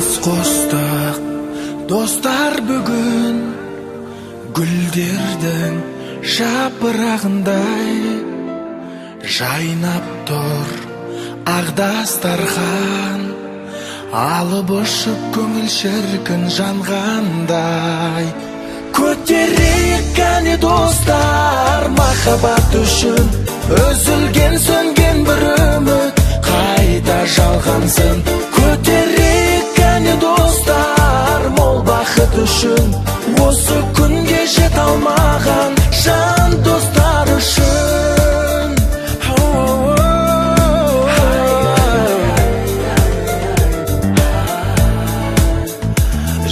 Бас қостық достар бүгін гүлдердің жапырағындай жайнап тұр ақ дастархан алып ұшып көңіл шіркін жанғандай көтерейік кәне достар махаббат үшін үзілген сөнген бір үміт қайта жалғансын көтерейік кәне достар мол бақыт үшін осы күнге жете алмаған жан достар үшін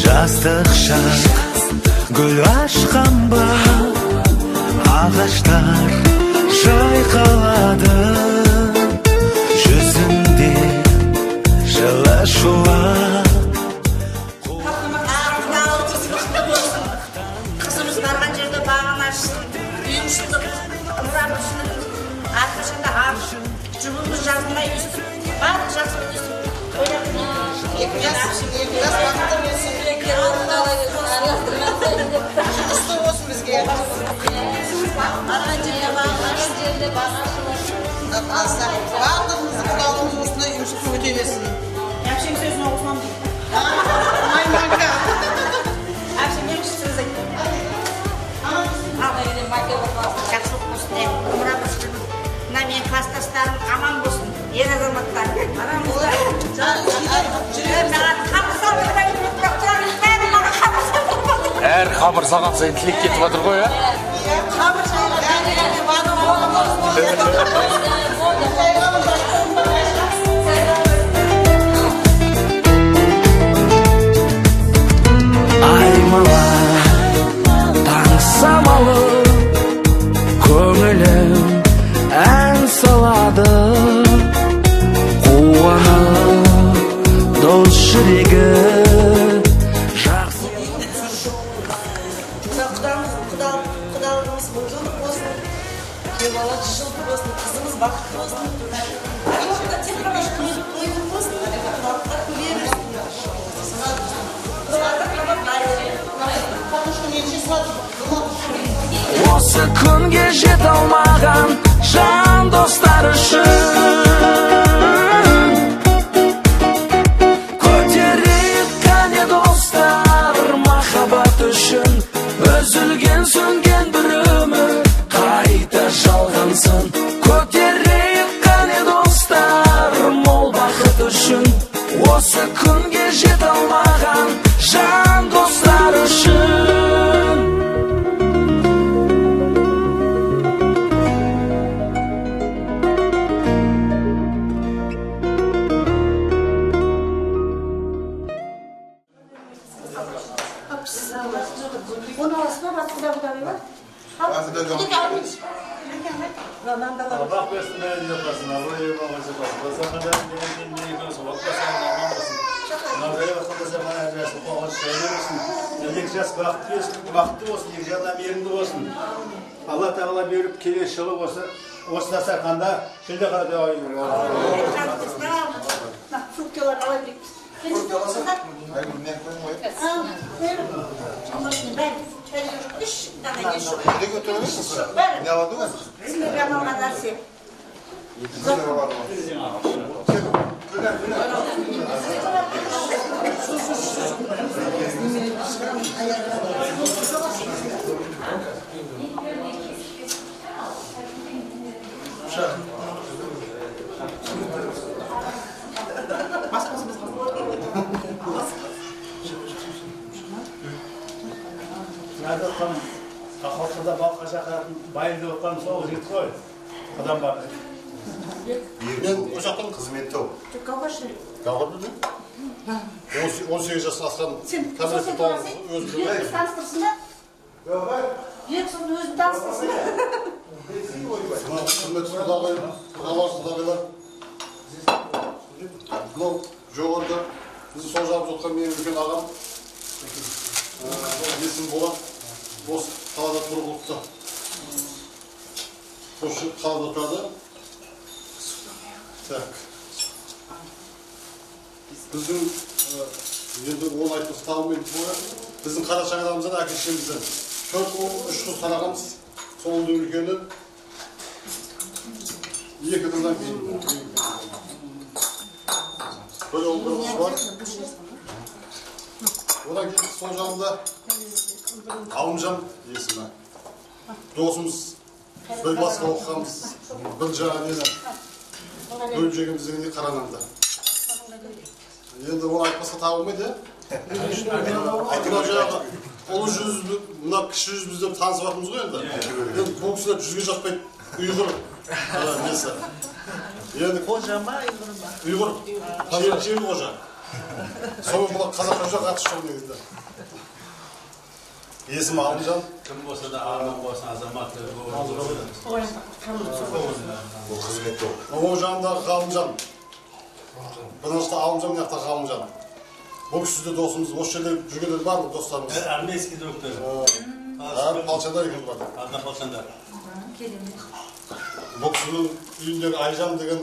жастық шақ гүл ашқан ба ағаштар жайқалады жүзінде жылы шуақ қызымыз барған жерде бағын ашсын үйімшілдік ымыран үшін әрқашанда аш жұбымыз жазылмай өстіп барлық жақсы өстіп барлығымыздың құдалығымыз осындай үйімшікті өте берсін. әпшем сөзін оқысам дейді. әпшем емші сөз айтты. жақсылық болсын деп ымыран болсын. мына менің класстастарым аман болсын. ер азаматтар аман болсын. әр қабыр саған сайын тілек кетіп жатыр ғой, Аймала таң самалы көңілім ән салады қуанып дос жүрегі Құдалығымыз бұл жылдық болсын, күйеу бала 100 жылдық болсын, қызымыз бақытты болсын. Тек қана тойдық болсын, құдалықтар көбейе берсін. осы күнге жете алмаған жан достар үшін көтерейік кәне достар махаббат үшін үзілген сөнген бір үміт қайта жалғансын көтерейік кәне достар мол бақыт үшін осы күнге жете алмаған жан достар үшін бақытты болсын, екі жағынан мейірімді болсын. Алла тағала беріп келесі жылы осы дастарханда жүлде қарады ойын. Фруктылар ала берейік. Ақылқыда балқа шақыратын байылды оққан сол жігіт қой. Қадам бар. Ерінен ошақтың қызметті ол. Қалғырды ме? 18 жасын асқан кәмелетке толған өзі таныстырсын да? Ек соны өзін таныстырсын да? қызметті құдағайлар. Мынау жоғарыда бізді сол жағып жатқан менің үлкен ағам. Есім Болат. Осы қалада тұрғылықты. Осы қалада тұрады. Так. Біздің Енді ол айтып табылмайды бұл. Біздің Қарашаңырағымыздан әке-шешемізден 4 ұл, 3 қыз тарағанбыз. Сол үлкені 2 жылдан кейін. Бір ұл бір қыз бар. Одан кейін сол жағында Алымжан есімі. Досымыз бір басқа оқығанбыз. Бір жағын ені бөліп жегенімізден қарағанда. Енді оны айтпасқа табылмайды, ұлы жүзді, мына кіші жүз біздер танысып жатырмыз ғой енді. Енді бұл кісілер жүзге жатпайды, ұйғыр несі. Енді қожа ма, ұйғыр ма? Ұйғыр, шебі қожа. Соны бұл қазақ қожа қатыс жоқ негізді. Есімі Алымжан. Кім болса да арман болсын, азамат Ол жағындағы Ғалымжан. Бірінші Алымжан мына жақтағы Ғалымжан. Бұл кісі де досымыз, осы жерде жүргендер бар ғой достарымыз. армейский доктор. Палчандар екен бар. Арна Палчандар. Бұл кісінің үйіндегі Айжан деген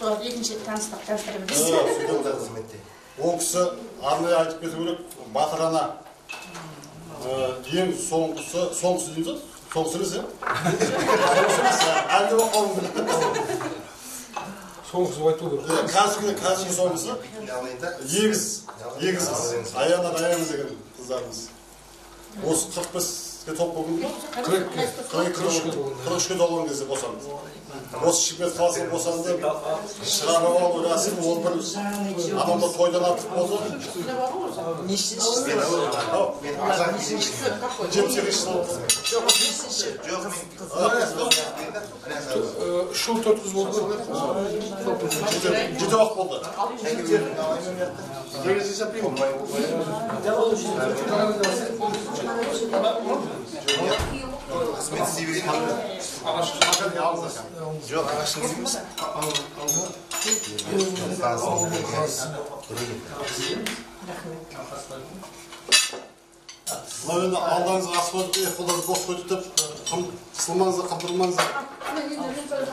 Екінші таныстық таныстырып ол кісі арнайы айтып кету керек, Батыр ана ең соңғысы дейміз ғой? Соңғысы емес, е? Соңғысы емес, әлде оқалым керек. Соңғысы айту керек. Қазіргі соңғысы егіз қыз. Аян деген қыздарымыз. Осы 45-ке топ болған ба? 43-ке толған кезде босанды. Осы Шымкент қаласының босанды, шығарып алу рәсім, ол бір адамдар тойдан артық болды. Үш жыл 4 қыз болды. 7 уақыт болды. Қызмет істей беретін жоқ, ағашын емес. Мынау енді алдаңызға ас қойдық, қолдарды бос қойдық деп, қысылмаңыздар, қымтырылмаңыздар.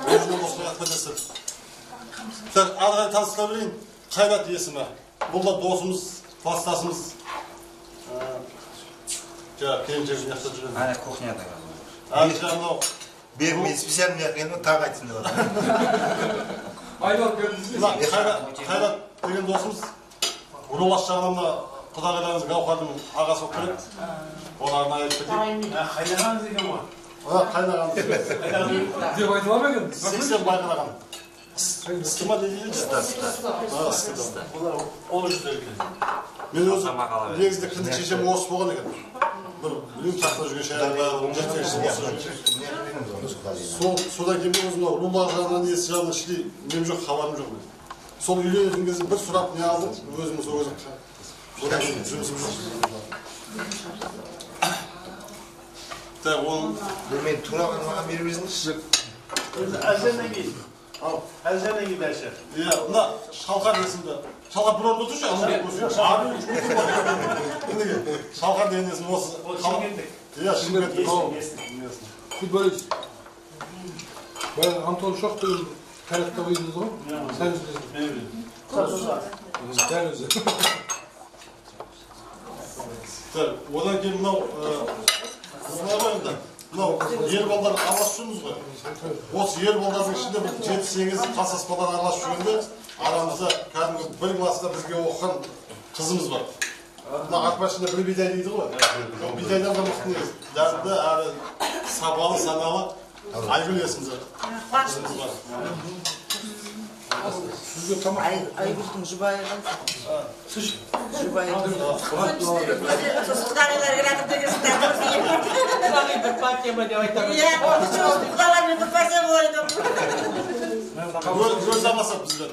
Өзінен бос қойып қойдасыр. Арғай танысқа білейін, Қайрат есімі. Бұл да досымыз, кластасымыз. Келіншек жинақта жүрген. Ана кухняда. Анау Бермей специально яқын тағы айтсын деп Қайрат деген досымыз Уралаш жағынан құдағайларыңыз Гаухардың ағасы болып келеді. Оны арнайы айтып кетейін. Қайнағаныз екен ғой. Қайнағаныз. Деп айтыла ма екен? 80 байқалаған. Ысты ма дейді? Ысты. Ол жүздер екен. Мен өзі негізінде кіндік шешем осы болған екен. Бір үйім тақта жүрген шайырға содан кейін өзім рулар жағынан есі жағынан ішілей мен жоқ, хабарым жоқ. Сол үйленетін кезде бір сұрап не алдым, өзіміз ол кезде одан кейін жұмысым жоқ. Мен тураған маған беріп берсеңізші. Әлжаннан кейін. Әлжаннан кейін дәші. Иә, мына Шалқар есімді. Шалқар бір орында тұршы, Шалқар деген есім осы. Иә, Шымкенттік. Футболист. Антон Шоқ деген Қайратта ойдыңыз ғой? Сәл өзі. Дәл өзі. Одан кейін мынау ер балдар араласып жүрміз ғой. Осы ер балдардың ішінде бір 7-8 қасас балдар араласып жүргенде арамызда кәдімгі бір класста бізге оқыған қызымыз бар. Мына Ақбашында бір бидай дейді ғой. Бидайдан да мықты негіз. Дәрді әрі сапалы, саналы Айгүл есімді қызымыз бар. Сізге тамақ. Айгүлдің жұбайы жұбайы Құдағайлар келатыр дегенсіңдер. бір пакема деп айтамын. Иә, құдағайлармен бір пәсе болды. Өз амасап біздер.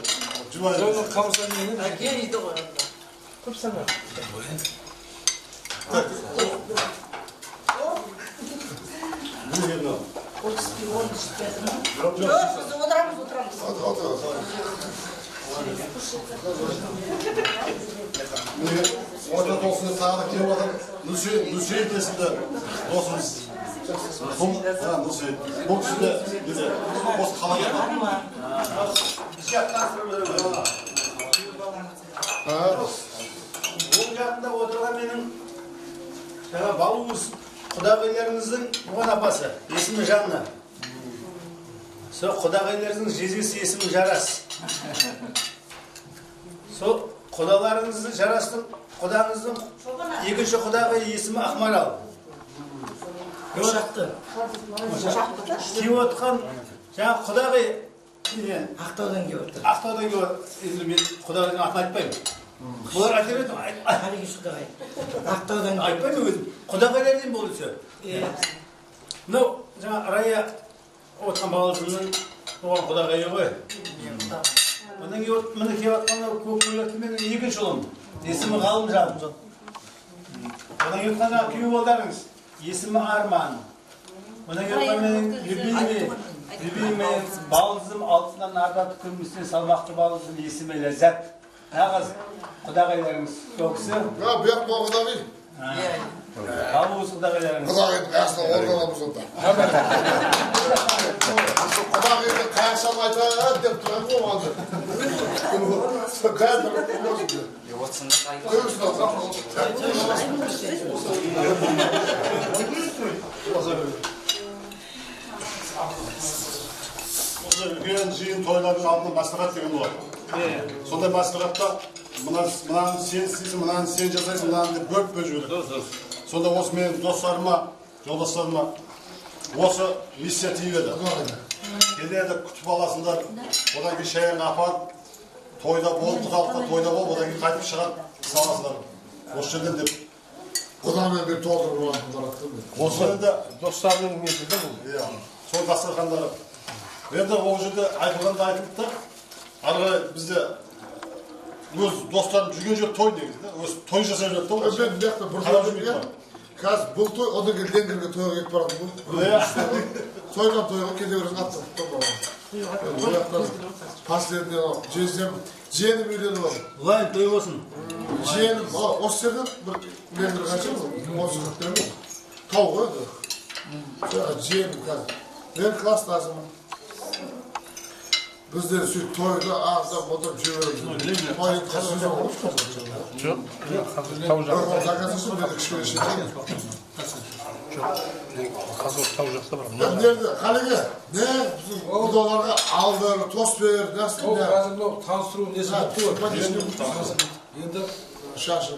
Қамыстан деген. Әке үйді ғой. Көп сана. Жоқ, біз отырамыз. Орта толсыны тағы да келіп отыр. Нұрсейіт есімді досымыз. Нұрсейіт. Бұл кісі де осы қалаға менің жаңа балуыз құдағайларыңыздың туған апасы, есімі Жанна. Сол құдағайларыңыздың жездесі есімі Жарас. Сол құдаларыңызды жарастың, құдаңыздың екінші құдағы есімі Ақмарал. Ошақты. Кеп отқан жаңа құдағай Ақтаудан келіп отыр. Ақтаудан келіп отыр. Енді мен құдағайдың атын айтпаймын. Бұлар айтар еді, Қарекеш құдағай. Ақтаудан келіп айтпаймын өзім. Құдағайлар дейін болды сөз. Мынау жаңа Рая отқан баласының оған құдағайы ғой. Одан кейін міне келіп отқан көк көйлекті менің екінші ұлым. Есімі Ғалымжан. Одан кейін жаңа күйеу балдарыңыз. Есімі Арман. Одан кейін менің любимый балызым алтыннан арда түкірместен салмақты балызым есімі Ләззат. Нағыз құдағайларыңыз сол кісі. Bu yak bu құдағай. Балуыз құдағайларыңыз. Құдағайдың астына орғаламыз онда. Құдағайды қайықшан айтады деп тұрған ғой оған. Қазір үлкен жиын тойлардың алдында мәслихат деген болады. Сондай мәслихатта мынаны сен істейсің, мынаны сен жасайсың, мынаны деп бөліп жібереді. Сонда осы менің достарыма, жолдастарыма осы миссия тиіп еді. Келеді күтіп аласыңдар, одан кейін шайыңа апарып, тойда бол, құдалықта тойда бол, одан кейін қайтып шығады, саласыңдар. Осы жерден деп. Құдамен бір толтырып алатын. Осы жерде Достарының несі де бұл? сол дастархандары. Енді ол жерде айтылғанды айтылды да, арғы бізде өз достарым жүрген жер той негізі, өз той жасап жүреді да. Мен бұяқта бір той жүрген, қазір бұл той, одан кейін Ленгерге тойға кетіп баратын бұл. Тойған тойға кете бересің атты. Бұяқтан последний жездем, жиенім үйленіп алды. Бұлайын той болсын. Жиенім, осы жерден бір Ленгер қанша бұл? 30 теңге. Тау ғой еді. Жиенім қазір. Мен класстасымын. Біздер сөйтіп тойда ағызап отырып жіберіп жүрміз. Тойын қазір жоқ. Тау жақ. Закасысын беді кішкене шеткен. Қазір тау жақта бар. Нерді, қалеге, не біздің құдаларға алдар, тос бер, нәрсін Ол не? қазір мынау таныстыру несі бітті. Енді Шашы.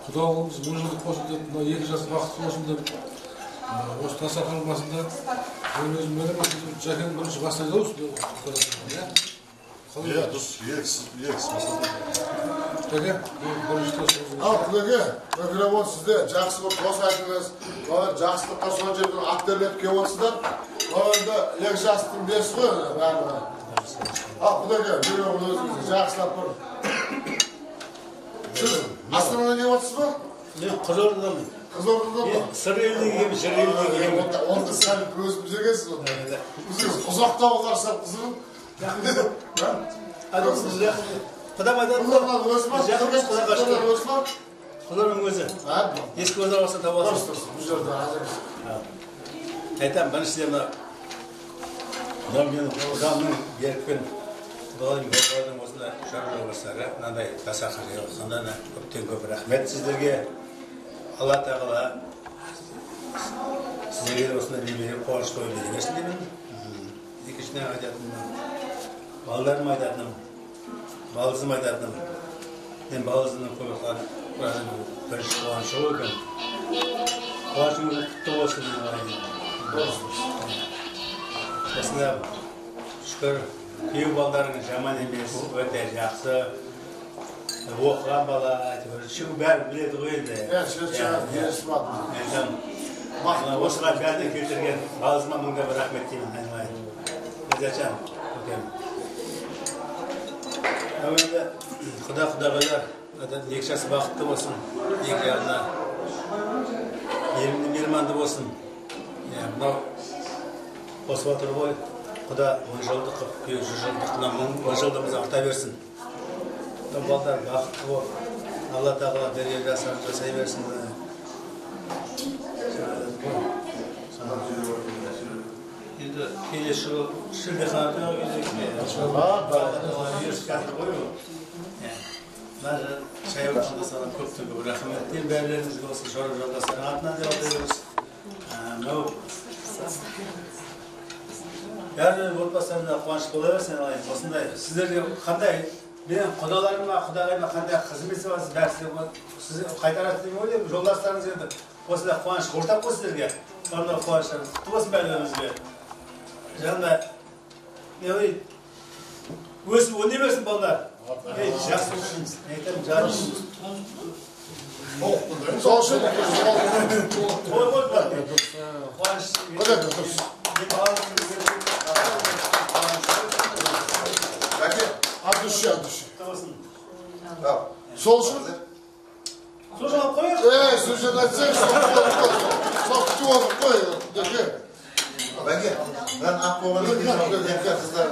құдалығымыз 10 жылдық болсын деп, мынау 2 жас уақыт болсын деп, осы дастархан басында өзім менің жәкең бірінші бастайды осы. Иә, дұрыс, еріксіз бастады. Жәке, бірінші тосын. Ал құдеге, микрофон сізде жақсы бір тос айтыңыз, жақсылыққа сол жерден аттерлеп келіп отырсыздар. Онда 2 жастың бесі ғой бәрі. Ал құдеге, микрофон өзіңізді жақсылап бір. Сіз Астанадан келіп отырсыз ба? Мен Қызылордаданмын. Қызылордадан ба? Сыр еліне келемін, жыр еліне келемін. Онда сәл өзім жүргенсіз онда. Ұзақта оларсақ қызым. Құдам айтады ғой. Құдамның өзі. Ескі орда болса табасың. Бұл жерде азыр. Айтам, біріншіден мына құдамның берікпен құдалардың осында шаруа бастары, мынандай дастархан жайғызғанда көптен көп рахмет сіздерге. Алла тағала сіздерге осында немере қуаныш той бере берсін деймін. Екіншіден айтатыным, балаларым айтатыным, балызым айтатыным. Мен балызымның көмектері бірінші қуанышы ғой екен. Қуанышыңыз құтты болсын деймін. Осында шүкір, күйеу балдарың жаман емес, өте жақсы. Оқыған бала, шығу бәрі біледі ғой енді. Осыға бәрді келтірген балызыма мыңда бір рахмет деймін, айналайын. Мәзәчан, көкем. Әуелді құда-құдағайлар, 2 жасы бақытты болсын, 2 жағына елімді мейірманды болсын. Мынау қосып отыр ғой, құда 10 жылдық, 100 жылдықына 10 жылдығымыз арта берсін. Балдар бақытты болып, Алла тағала берген жасай берсін. Енді келесі жылы шілдеханада университеті ғой. Çay ortamında sana çok rahmet diyeyim. Berleriniz olsun. Şöyle sana atına devam ediyoruz. No. Yarın olmasan da kuanç bolaversen alayım. Osınday. Sizlerge qanday? Men Xudolarga, Xudolarga qanday xizmat var dersi sizni qaytaradi deb o'ylayman. Yo'ldoshlarimiz endi o'sida quvonch o'rtaq bo'lsin sizlarga. Sonda quvonchlar qutlu bo'lsin barlarimizga. Janda yo'y o'sib o'ynayversin bolalar. Ey, yaxshi bo'lishimiz. Aytaman, jonim. So'shin. Qo'y qo'y. Quvonch. Peki, adüş. Soğuşun. So'shin olib qo'ying. So'shin açsak, soğuşu olup koyuyor. Bagi, ben akboğanı kızlarga transfer.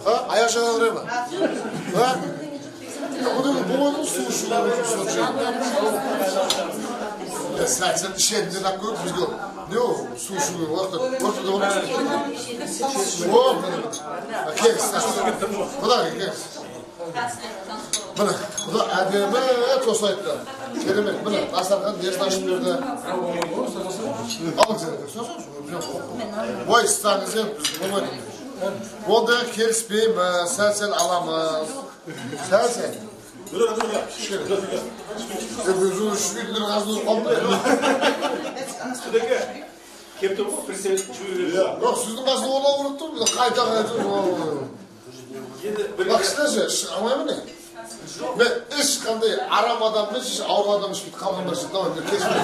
Ha, ayaşana vereyim mi? Ha? Bu da bu oyunun soğuşu. Sen işe ne yapıyorsun biz gör. Ne o? Soğuşu ortada olur. O. Keks. Bu da keks. Bana, bu da ademe tosaytlar. Kelimet, bana asarkan ders taşımlarda. Alın sen. Vay stanızı olmadı. O da keks beyim, sen alamaz. Sen. Dur. Gözü şükürler gazlı olmadı. Şuradaki keptir bu preset çürüyor. Yok, sizin gazlı olan unuttum. Kayda. Bak işte, anlayayım ne? Ve iş kandı, aram adammış, iş avru adammış, bir kalmamış. Tamam, kesmiyor.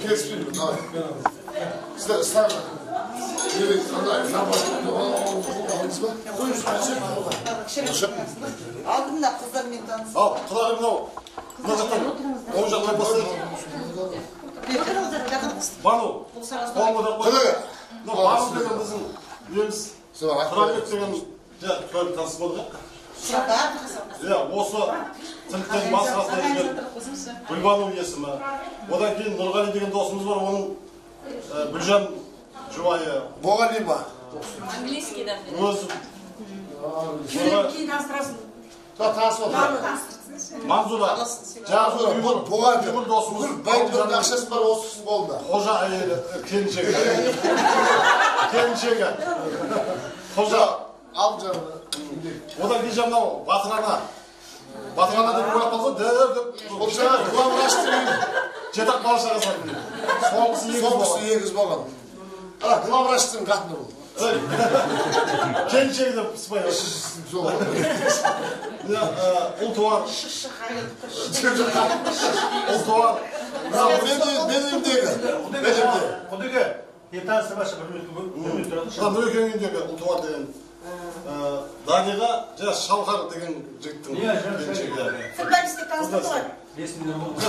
Kesmiyor, tamam. İşte ısrarla. Yürü, anlayın, Aldım da kızlar beni tanısın. Al, kılarım ne o? Ne zaten? Oyuncaklar basın. Banu. Olmadan koy. Kılığı. Banu dedim bizim üyemiz. Sıra, Kraliyet dedim. Ya, köylü tanısın olacak. Ya, olsa Tırk'tan masrafına gelip Gülban'ın üyesi mi? Odan keyin Nurgali деген dostumuz var, onun Gülcan Жұбайы. Boğalayım mı? Английскийда. Өзі. Кейін таныстырасың. Tansı oldu. Манзура. Жаңағы Boğalayım. досымыз. Bayındırın akşası var, olsun oldu. Қожа әйелі, келіншегі. Қожа. Amcanı. Одан кейін жаңағы Батырана деп ойлап қалса, деп. O şey, kulağımı açtırayım. Жетақ бала шағасы бар. Soğuksu yegiz болған. Ала, kulağımı açtırayım, қатыны бұл. Келіншегі деп спай. Ұл туар. Ұл туар. Benim evimdегі. Құдығы, ертаңсы башы бір минут тұрады. Нұрекең үйіндегі ұл туар деген. Даниға Шалқар деген жігіттің келіншегі. Футболистті таныстырды ғой. 5 миллион болды.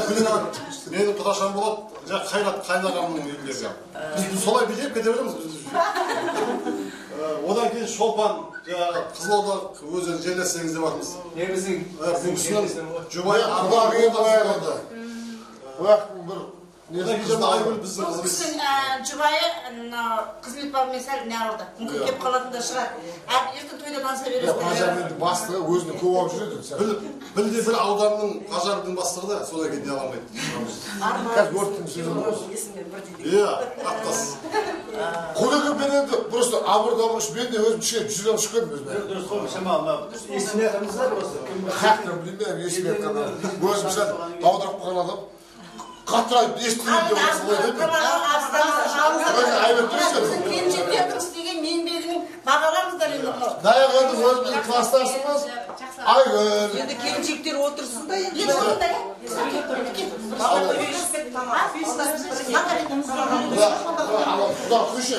Менің тұташам болады, Қайрат қайнағамның үйіндегі. Біз солай билеп кете береміз. Одан кейін Шолпан, Қызылорда өзінің жерлесеңіз деп атымыз. Негізің Жұбайы Құлағы болайғанда. Уақыттың бір... Одан кейін Айгүл біздің Бұл қызымыз. кісінің жұбайы қызмет бабымен сәл неғылды. Мүмкін кеп қалатын да шығар. Ертең тойда таныса бересің. Пажармен бастығы өзінің көп алып жүреді. Білде бір ауданның пажардың бастығы да содан кейін не аламайды. Қазір өрттің сөзі. Иә, ақтас. Құлығы мен енді просто абыр-дабыр мен де өзім жүрем шыққым өзіме. дұрыс қой, шамалы. Есіне айтамыздар осы. Хақтыр білмеймін, есіме айтқанда. Өзім сәл даударып қалған адам. Қатырайып естілейін деп осы ойдайым. Айбет тұрсыз. Келіншектердің істеген еңбегінің бағаларыңыздар енді мынау. Даяғанды өзіміздің класстасымыз Айгүл. Енді келіншектер отырсын да енді. Енді сондай. Құда күші.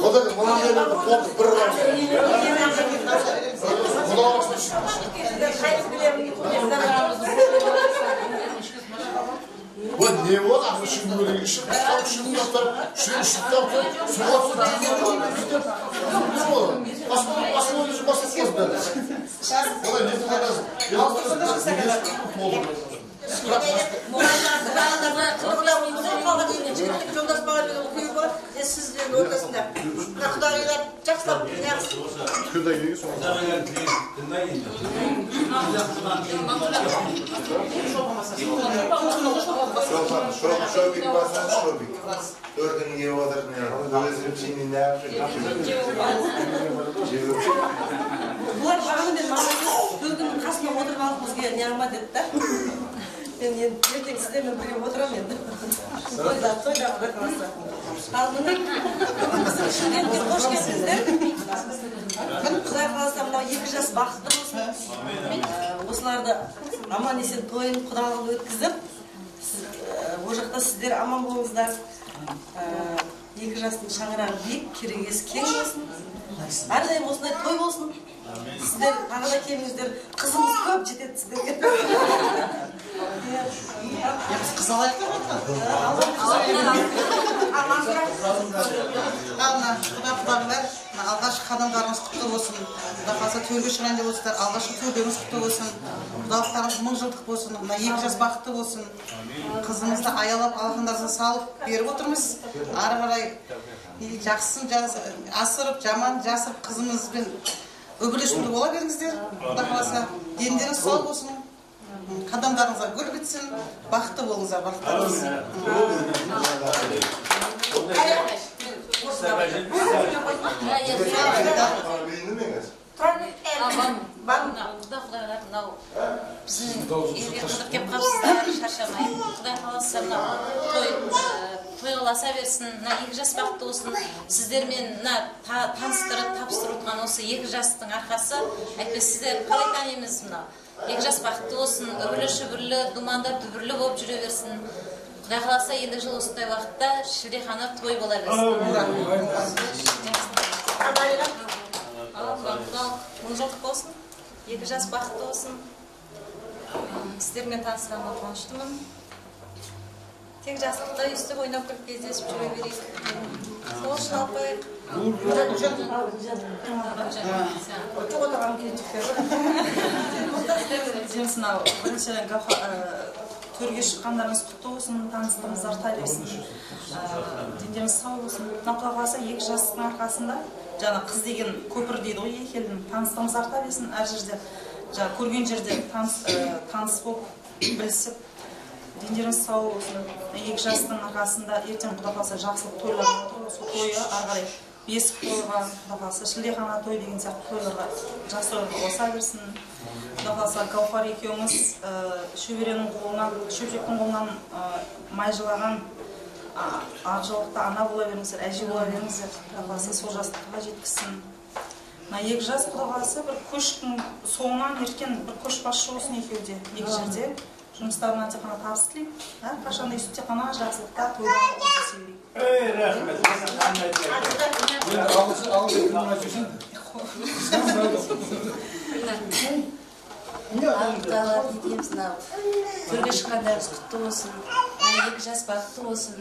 Ода мынандай топ бір Құда басын Вот не вот, а зачем вы говорите, что там Сіздердің ортасында құдағилар жақсылап Күнде келген соң. Шобик басан шобик. Өргін ие отырдың өзіріп сенен бұлар бағанадан маған бүгін қасына отырып алып бізге не алма деді да. Мен енді ертең сіздермен бірге отырамын енді. Тойда құдай қаласа. Ал міне біздің шымкентке қош келдіңіздер. Құдай қаласа мынау 2 жас бақытты болсын. Осыларды аман есен тойын құдалығын өткізіп, ол жақта сіздер аман болыңыздар. 2 жастың шаңырағы биік, керегесі кең болсын. Әрдайым осындай той болсын. Сіздер тағы да келіңіздер. Қызымыз көп жетеді сіздерге. Біз қыз алайық та құдағилар, алғашқы қадамдарыңыз құтты болсын. Құда қаласа төрге шығайын деп отырсыздар. Алғашқы төрдеріңіз құтты болсын. Құдалықтарыңыз 1000 жылдық болсын. Мына 2 жас бақытты болсын. Қызыңызды аялап, алақандарыңызға салып беріп отырмыз. Ары қарай жақсысын асырып, жаман жасырып қызымызбен өбілешімді бола беріңіздер. Құда қаласа дендеріңіз сау болсын. Қадамдарыңызға гүл бітсін. Бақытты болыңыздар, бақыттарыңыз. Құдай қаласа той қаласа берсін, 2 жас бақытты болсын. Сіздермен таныстырып, тапсырып отырған осы 2 жастың арқасы, әйтпесе сіздер қалай танимыз мына? 2 жас бақытты болсын, үбірлі-шүбірлі, думандар дүбірлі болып жүре берсін. Құдай қаласа енді жыл осындай уақытта шілдехана той бола берсін. 1000 жылдық болсын, 2 жас бақытты болсын. Сіздермен танысқаныма қуаныштымын. Тек жастықта өстіп ойнап күліп кездесіп жүре берейік. Сол үшін алпайық. Біріншіден төрге шыққандарыңыз құтты болсын, таныстығымыз арта берсін. Дендеріңіз сау болсын. Құдай қаласа 2 жастықтың арқасында, жаңа қыз деген көпір дейді ғой, екі елдің таныстығымыз арта берсін. Әр жерде, жаңа көрген жерде таныс болып, білісіп, дендеріңіз сау болсын. 2 жастың арқасында ертең құдай қаласа жақсылық тойлар отыр. Сол тойы ары қарай бесік тойға, құдай қаласа шілдехана той деген сияқты тойларға жақсылық қоса берсін. Құдай қаласа Гауһар екеуіңіз шөберенің қолынан, шөпшектің қолынан май жылаған ақ жаулықта ана бола беріңіздер, әже бола беріңіздер. Құдай қаласа сол жастыққа жеткізсін. 2 жас құдай қаласа бір көштің соңынан ерткен бір көшбасшы болсын екеуі де 2 жерде. Жұмыстарынан тек қана табыс тілеймін. Қашанда өйстіп тек қана жақсылықта тойда қоса берейік. Рахмет. Алып етеміз мынау. Төрге шыққандарыңыз құтты болсын. 2 жас бақытты болсын.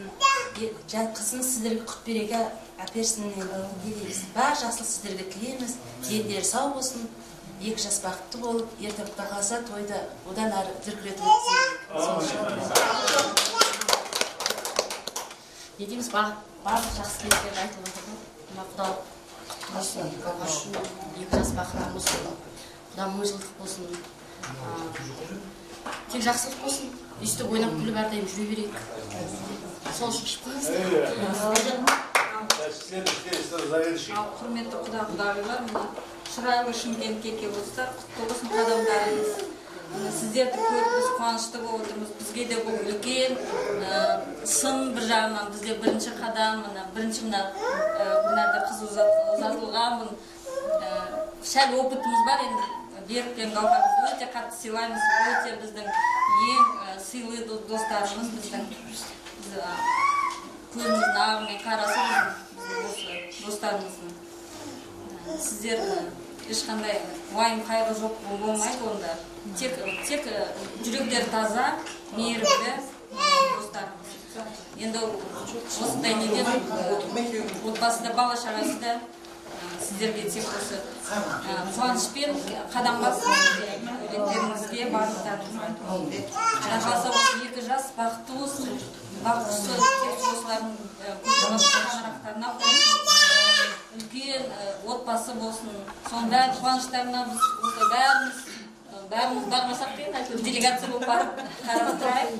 Қызыңыз сіздерге құт береке әперсін. Бар жақсылық сіздерге тілейміз. Дендері сау болсын. 2 жас бақытты болып, ертең құдай қаласа тойды одан әрі дүркіретіп өткізейік. Не дейміз, барлық жақсы тілектерді айтып отырдым. Құдай болсын, 2 жас бақытты болсын. Құдай 1000 жылдық болсын. Тек жақсылық болсын. Өйстіп ойнап күліп әрдайым жүре берейік. Сол үшін шықпаңыз. Құрметті құдағилар, шырайлы Шымкентке келіп отырсыздар, құтты болсын қадамдарыңыз. Сіздерді көріп біз қуанышты болып отырмыз. Бізге де бұл үлкен сын бір жағынан бізде бірінші қадам, бірінші мына қыз ұзатылған, шәл опытымыз бар енді. Берік пен Гауһарымызды өте қатты сыйлаймыз, өте біздің ең сыйлы достарымыз, біздің көзіміздің ағымен қарасы осы достарымыздың. Сіздер ешқандай уайым қайғы жоқ болмайды онда. Тек жүректері таза, мейірімді достарымыз. Енді осындай неден отбасында бала шағасы да сіздерге тек осы қуанышпен қадам басыңыз реттеріңізге барлықтарыңызға айтуым. Жақсы осы 2 жас бақытты болсын, бақытты тек осылардың шаңырақтарына үлкен отбасы болсын. Соның бәрі қуаныштарына біз осы бәріміз бармасақ дейін, әйтеуір делегация болып барып қарап тұрайық.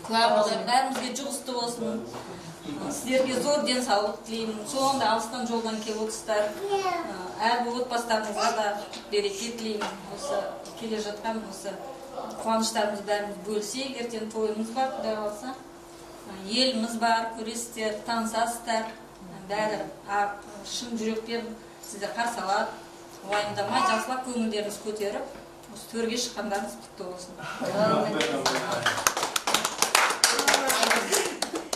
Бәрімізге жұғысты болсын. Сіздерге зор денсаулық тілеймін. Соңында алыстан жолдан келіп отырсыздар. Әрбір отбасыларыңызға да береке тілеймін. Осы келе жатқан осы қуаныштарымыз бәріміз бөлісейік. Ертең тойымыз бар, құдай қаласа. Еліміз бар, көресіздер, танысасыздар. Бәрі шын жүректен сіздер қарсы алады. Уайымдамай, жақсылап көңілдеріңіз көтеріп, осы төрге шыққандарыңыз құтты болсын.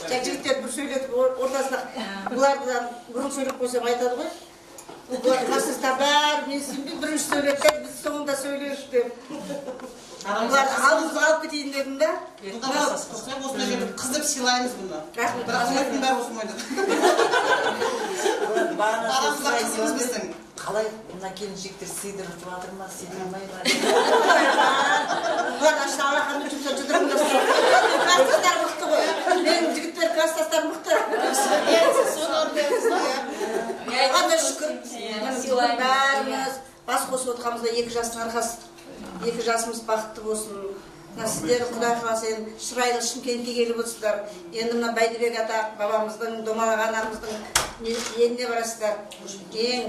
Жігіттер бір сөйлетіп ортасында бұлардан бұрын сөйлеп қойсам айтады ғой. Бұлар қасыста бәрі мен сенбей бірінші сөйлетті, біз соңында сөйлейік деп. Бұлар алдымызға алып кетейін дедім да. Осында келіп қыздып сыйлаймыз бұны. Бірақ үміттің бәрі осы мойда. Арамызда қызымыз біздің. Қалай мына келіншектер сыйдырып жатыр ма, сыйдырмай ма? Бұлар ашты алақанды жұмса жұдырыңды класстастар мықты ғой. Менің жігіттер класстастар мықты. Соны орындаймыз ғой. Оған да шүкір. Бәріміз бас қосып отырғанымызда 2 жастың арқасы. 2 жасымыз бақытты болсын. Сіздер Құдай қаласа шырайлы Шымкентке келіп отырсыздар. Енді мына Бәйдібек ата бабамыздың, Домалақ анамыздың еліне барасыздар. Ең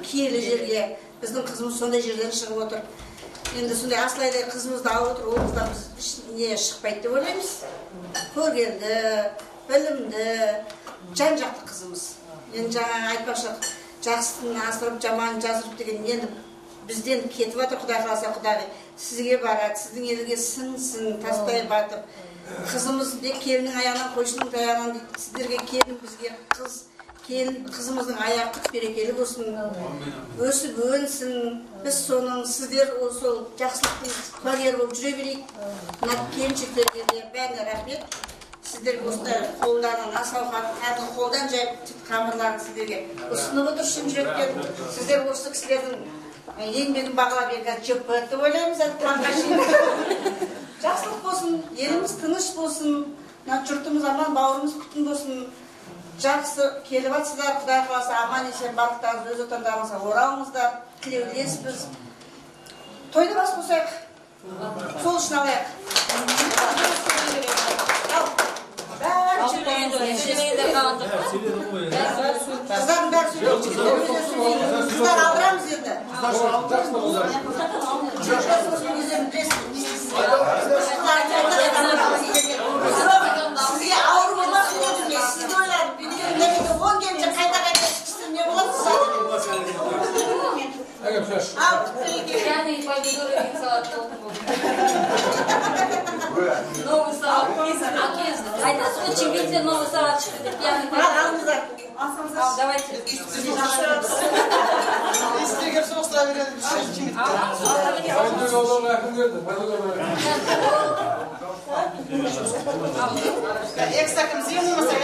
киелі жерге біздің қызымыз сондай жерден шығып отыр. Енді сондай асылайдай қызымызды алып отыр, ол қыздан біз не шықпайды деп ойлаймыз. Көргенді, білімді, жан-жақты қызымыз. Енді жаңа айтпақшы, жақсысын асырып, жаманын жазырып деген енді бізден кетіп жатыр. Құдай қаласа Құдай сізге барады, сіздің елге сіңсін, тастай батып. Қызымыз не келіннің аяғынан, қойшының аяғынан дейді. Сіздерге келін, бізге қыз. Қызымыздың аяғы құт берекелі болсын, өсіп өнсін. Біз соның сіздер сол жақсылықтың куәгері болып жүре берейік. Мына келіншектерге де бәріне рахмет. Сіздерге осындай қолдарынан ас-ауқат, кәдімгі қолдан жайып қамырларын сіздерге ұсынып отыр шын жүректен. Сіздер осы кісілердің еңбегін бағалап жеп қояды деп ойлаймыз. Жақсылық болсын, еліміз тыныш болсын, жұртымыз аман, бауырымыз күтім болсын. Жақсы келіп атсыздар, Құдай қаласа аман есен барлықтарыңыз өз отандарыңызға оралыңыздар, тілеулеспіз. Тойды бас қосайық, сол үшін алайық. Қыздардың бәрі сөйлейді, қыздар алдырамыз енді. Сізге ауыр болмасын дедім, сізді ойладым. Немесе 10 келінce қайта-қайта ішкісін не болады? Пьяные помидоры и салат. Новый салат. Айтасың чемпионде новый салат шықты. Пьяный помидор. Давайте. Естігер соғыстыра береді. Экстраком зем болмаса я.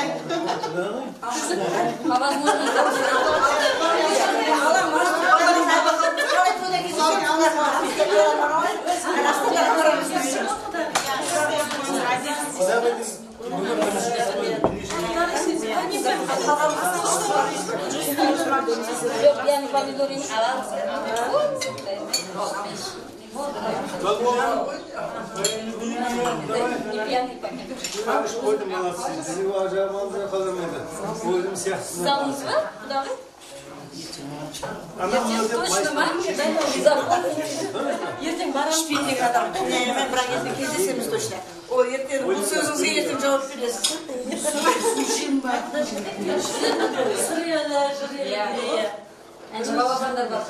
По возможности. Yok yani pomidor yemiş. Залыңыз ба? Құдағи? Точно ма? Ертең барамыз. Шпендек адам. Мен бірақ ертең кездесеміз точно. Ол ертең бұл сөзіңізге ертең жауап бересіз. Сушим бар. Әнші балапандар бар.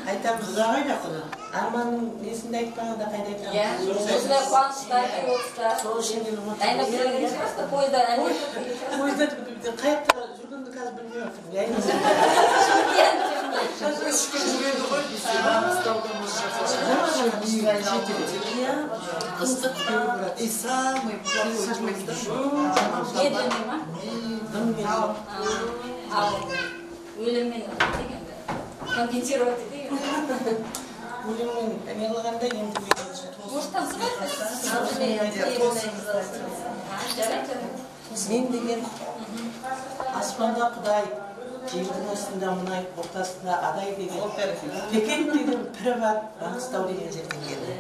Айтамыз қайда құда? Арманның несінде айтпағанда қайда айтамыз? Осындай қуанышта, отта. Сол үшін мен ұмытып. Дайындап берген шығарсыздар, пойызда. Пойызда қаяқта жүргенді қазір білмей отырмын. Үш күн жүреді ғой. Ыстық и самый плохой Медленный ма? Өліммен дегенді. Конденсировать деген. өліммен не қылғанда енді Может, танцевать? мен деген аспанда Құдай, жердің астында мұнай, ортасында адай деген, Пекет деген пірі бар, Маңғыстау деген жерден келді.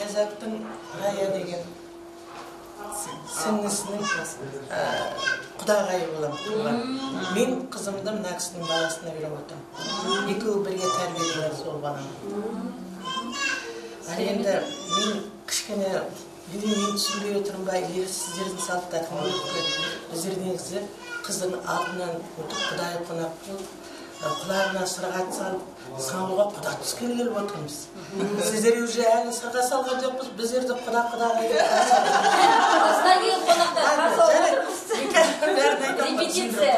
Ләззаттың Рая деген сіңлісінің құдағайы боламын. Мен қызымды мына кісінің баласына беріп отырмын. Екеуі бірге тәрбиеледі сол баланы. Енді мен кішкене мен түсінбей отырмын ба, сіздердің салттарың біздер негізі қыздың алдынан өтіп құдайы қонақ болып, құлағына сырға салып, сауға құда түскелі келіп отырмыз. Сіздер уже әлі сырға салған жоқпыз, біздерді құда-құдаға Осына кейін қонақтар репетиция.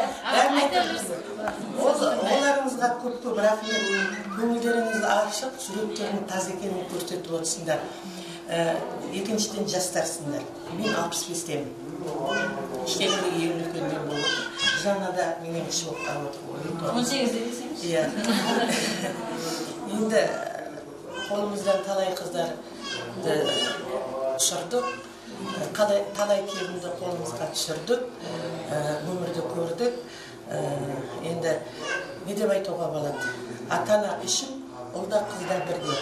Оларыңызға көп рахмет, көңілдеріңіз ашық, жүректерің таза екенін көрсетіп отырсыңдар. Екіншіден жастарсыңдар. Мен 65-темін. Іштемінде ең үлкен мен болып отыр. Жаңада менен кіші болып қалып отыр. 18-де десеңіз? Иә. Енді қолымыздан талай қыздарды ұшырдық. Талай келінді қолымызға түсірдік. Өмірді көрдік. Енді не деп айтуға болады? Ата-ана үшін ұлда қызда бірге.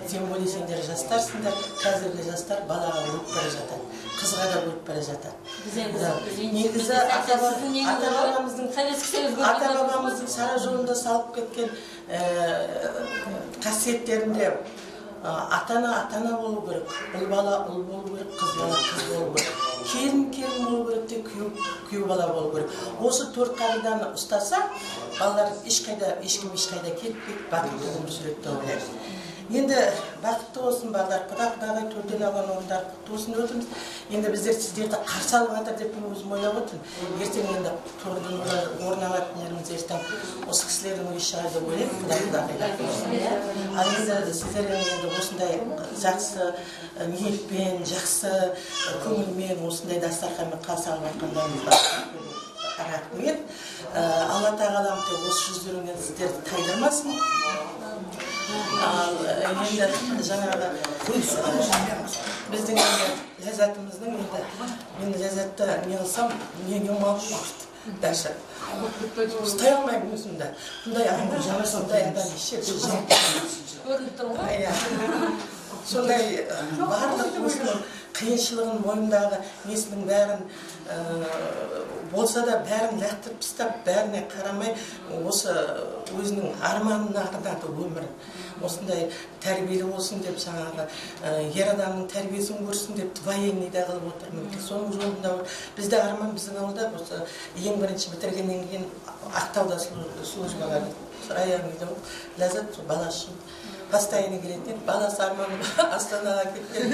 Тем более сендер жастарсыңдар, қазіргі жастар балаға өліп бара жатады, қызға да өліп бара жатады. Негізі ата-бабамыздың сара жолында салып кеткен қасиеттерінде ата-ана болу керек, ұл бала ұл болу керек, қыз бала қыз болу керек. Келін болу керек те күйеу бала болу керек. Осы 4 қағиданы ұстаса, балалар ешкім ешқайда кетпейді, бақытты өмір сүреді деп ойлаймын. Енді бақытты болсын балалар, құда-құдағай төрден алған орындар құтты болсын деп отырмыз. Енді біздер сіздерді қарсы алып жатыр деп мен өзім ойлап отырмын. Ертең енді төрден орын алатын еліміз ертең осы кісілердің үй шығар деп ойлаймын, құда-құдағайлар. Ал енді сіздердің енді осындай жақсы ниетпен, жақсы көңілмен, осындай дастарханмен қарсы алып жатқандарыңызға рахмет. Алла тағалам осы жүздеріңнен сіздерді тайдырмасын. Енді жаңағы біздің ләззатымыздың енді мен ләззатты не алсам, не ұмалып бақыт даже ұстай алмаймын өзімді. Бұндай жаңа сондай адам ешер көрініп тұр ғой. Сондай барлық осының қиыншылығын мойнындағы несінің бәрін болса да бәрін лақтырып тастап, бәріне қарамай осы өзінің арманын арнады өмірін. Осындай тәрбиелі болсын деп жаңағы ер адамның тәрбиесін көрсін деп военныйда қылып отырмын. Соның жолында бізде арман біздің ауылда осы ең бірінші бітіргеннен кейін Ақтауда службалар районында Ләззат баласы постоянно келетін, баласы арманы Астанаға кеткен.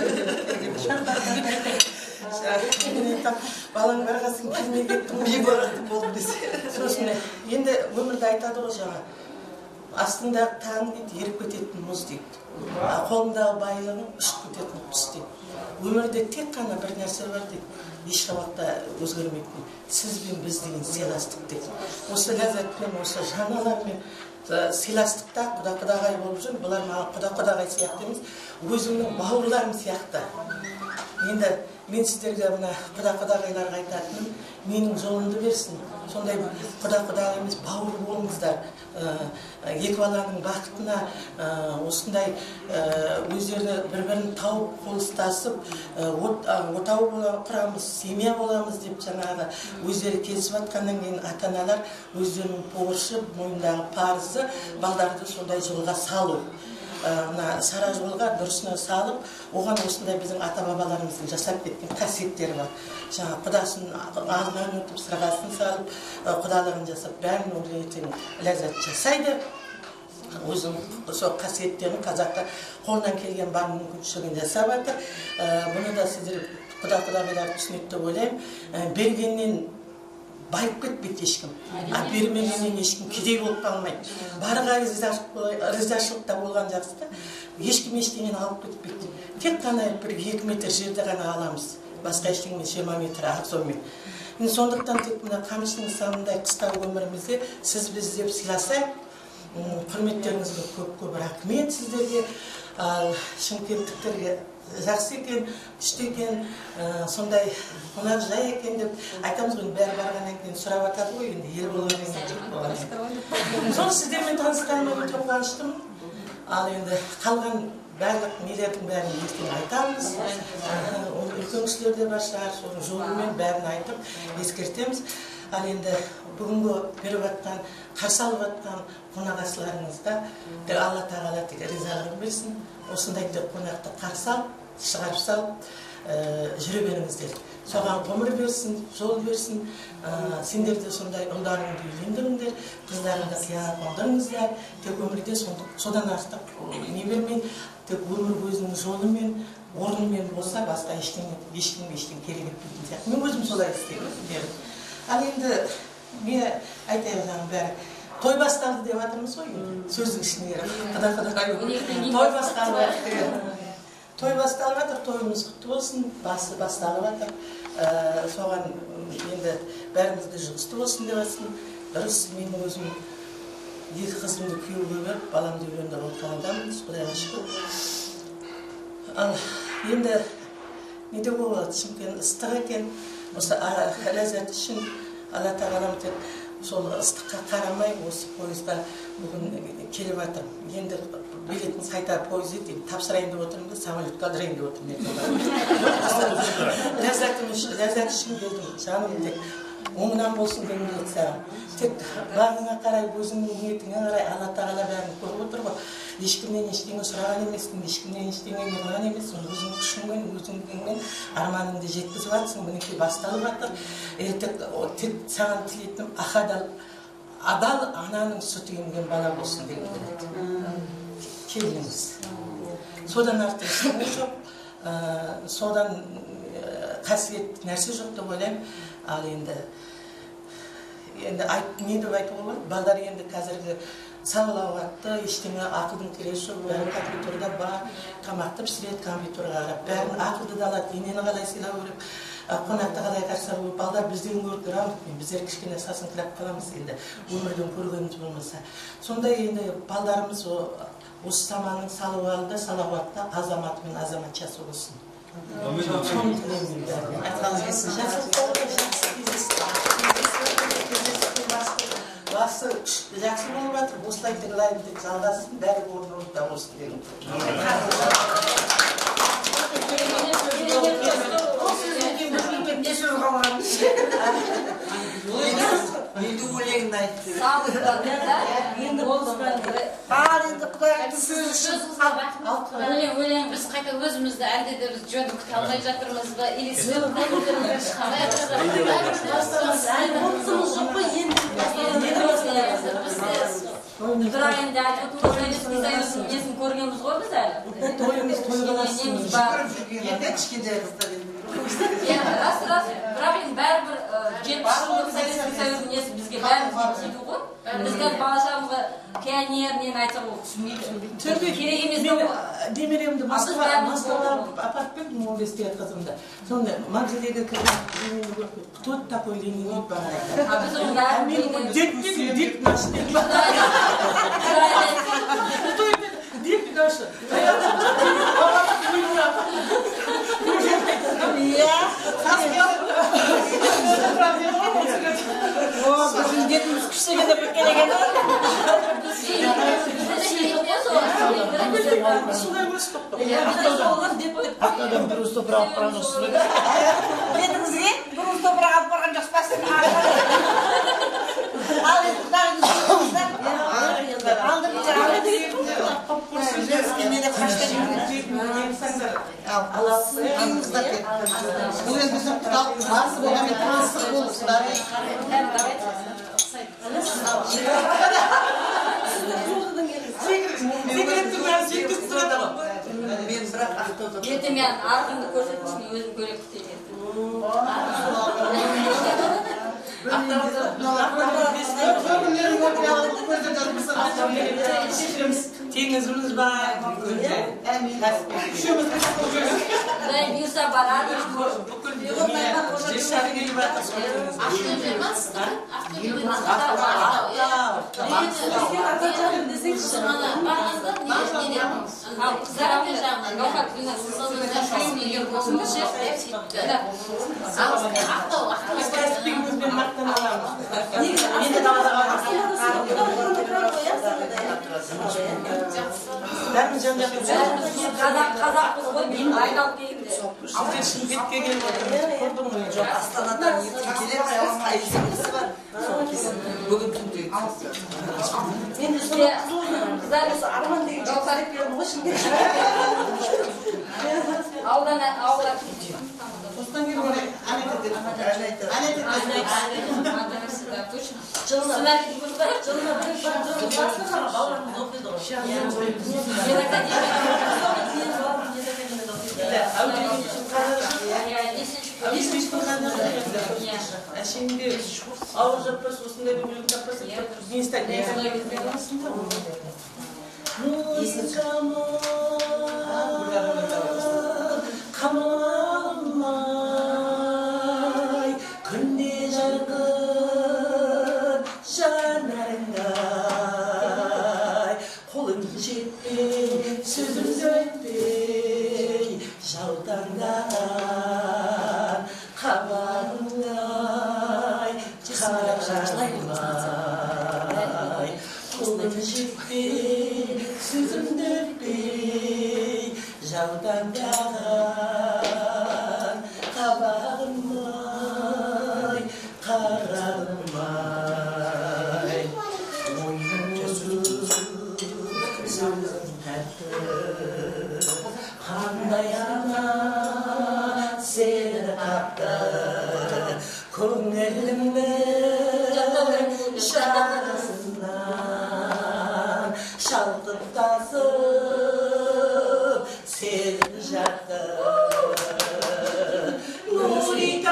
Балаң барғасын келмей кеттім, бейбарақтым болды десе. Сосын енді өмірді айтады ғой жаңа. Астындағы таң дейді, еріп кететін мұз дейді. Қолындағы байлығың ұшып кететін құс дейді. Өмірде тек қана бір нәрсе бар дейді. Еш уақытта өзгермейтін. Сіз бен біз деген сыйластық дейді. Осы ләззатпен, осы жаналармен сыйластықта құда-құдағай болып жүр. Бұлар маған құда-құдағай сияқты емес, өзімнің бауырларым сияқты. Енді мен сіздерге мына құда-құдағайларға айтатыным, менің жолымды берсін. Сондай құда-құдағай емес, бауыр болыңыздар. Екі баланың бақытына осындай өздеріне бір-бірін тауып, қол ұстасып, отау құрамыз, семья боламыз деп жаңағы өздері келісіп жатқаннан кейін ата-аналар өздерінің борышы, мойнындағы парызы балдарды сондай жолға салу. Сара жолға дұрысына салып, оған осындай біздің ата-бабаларымыздың жасап кеткен қасиеттері бар. Жаңа құдасын алдынан өтіп, сырғасын салып, құдалығын жасап, бәрін ертең ләззат жасайды. Өзің сол қасиеттерін қазаққа қолынан келген бар мүмкіншілігін жасап жатыр. Бұны да сіздер құда-құдағайлар түсінеді деп ойлаймын. Бергеннен байып кетпейді ешкім. Бермегеннен ешкім кедей болып қалмайды. Барға ризашылықта болған жақсы да, ешкім ештеңені алып кетпейді. Тек қана 1-2 метр жерді ғана аламыз. Басқа ештеңемен 20 метр ақсаумен. Сондықтан тек мына қамшының санындай қыстау өмірімізде сіз біз деп сыйласайық. Құрметтеріңізге көп рахмет сіздерге. Шымкенттіктерге жақсы екен, күшті екен, сондай қонақ жай екен деп айтамыз ғой, бәрі барғаннан кейін сұрап атады ғой, енді ел болғаннан кейін жұрт болғаннан. Сол сіздермен танысқаныма өте қуаныштымын. Ал енді қалған барлық нелердің бәрін ертең айтамыз. Үлкен кісілер де бар шығар, соның жолымен бәрін айтып ескертеміз. Ал енді бүгінгі беріп жатқан, қарсы алып жатқан қонақасыларыңызға Алла тағала ризалығын берсін. Осындай қонақты қарсы алып, шығарып салып жүре беріңіздер. Соған ғұмыр берсін, жол берсін. Сендер де сондай ұлдарыңды үйлендіріңдер, қыздарыңды қиянат қылдырыңыздар. Тек өмірде содан артық не бермей, тек өмір өзінің жолымен, орнымен болса, басқа ешкімге керек етпейтін сияқты. Мен өзім солай істеймін. Ал енді мен айтайын жаңағы бәрі той басталды деп жатырмыз ғой, сөздің ішіне той басталып жатыр. Той басталып жатыр, тойымыз құтты болсын, басы басталып жатыр. Соған енді бәрімізге жұғысты болсын деп жатсын. Дұрыс, мен өзім 2 қызымды күйеуге беріп, баламды үйлендіріп отқан адаммын, Құдайға шүкір. Ал енді неде болады, Шымкент ыстық екен. Осы ләззат үшін Алла тағалам тек сол ыстыққа қарамай осы пойызға бүгін келіп жатыр. Енді билетін қайта пойыз етіп тапсырайын деп отырмын да, самолетқа алдырайын деп отырмын. Ләззат үшін келдім, жаным тек оңынан болсын деген саған. Тек бағыңа қарай, өзіңнің ниетіңе қарай Алла тағала бәрін көріп отыр ғой. Ешкімнен ештеңе сұраған емессің, ешкімнен ештеңе берген емессің. Өзің күшіңмен, өзіңмен арманыңды жеткізіп жатсың. Мінекей басталып жатыр. Тек саған тілейтінім адал ананың сүті емген бала болсын деген. Келіңіз. Содан артық ештеңе жоқ. Содан қасиетті нәрсе жоқ деп ойлаймын. Ал енді не деп айтуға болады? Балдар енді қазіргі сағылауатты, ештеңе ақылдың кересі жоқ, бәрі компьютерда бар, тамақты пісіреді, компьютерға қарап, бәрін ақылды да алады, енені қалай сыйлау керек, қонақты қалай қарсы алу керек, балдар бізден гөрі грамотный, біздер кішкене сасыңқырап қаламыз енді, өмірден көргеніміз болмаса. Сондай енді балдарымыз осы заманның салауатты, салауатты азаматы мен азаматшасы болсын. Соны тілеймін бәріне. Айтқаныңыз келсін. Басы жақсы болып жатыр, осылай тыңдайын деп жалғасын, бәрі орнында болсын деген. Енді өлеңін айтты. Енді өлең біз қайта өзімізді әлде де біз жөнді күте алмай жатырмыз ба? Или сіздер көңілдеріңіз Тұрайын да айтып тұрғызайын несін көргенбіз ғой біз әлі. Тойымыз тойғаласын. Енді кішкентай қыздар Рас, бірақ енді бәрібір 70 жылдық Советский Союздың несі бізге бәрімізге тиді ғой. Бізге балашағымызға пионер нені айтса ол түсінбейді. Керек емес пе ол? Немеремді Москваға апарып бердім 15-те қызымды. Сонда мавзолейге кірген кто такой Ленин дейді баған айтады. Біз оның бәрін Дед наш, дед наш. Bizim dedimiz küçüğe de bir kere geldi. Hakikaten bir usta bırakıp bırakmışsın. Dediniz ki, bir usta bırakıp bırakacak spasın. Bugün bizim bazı boğan bir tanıştık olmuşlar. Ертең мен арқымды көрсетіп өзім көйлек күтейін. Tengizimiz var. Büyüse baradi. Қазақ қой айналып келді. Шымкентке келіп отырмыз. Көрдің бе? Жоқ, Астанадан ертең келеді. Айызымыз бар. Бүгін түнде. Мен де сол қыздар осы Арман деген жауап бердім ғой Шымкентке. Ауылдан Осыдан кейін орай Şimdi ağır yapması olsun da bir bölüm yapması. 근데 작은 샤나른가 홀은 짓배 수준 절배 샤우탄가 가만가 가라마이 홀은 짓배 수준 절배 샤우탄가 가만가 가라마이 온수 수준같은 한나야나 세나갑다 공엘름에 샤르스난 샤우ጥ따서 세르잡다 우리가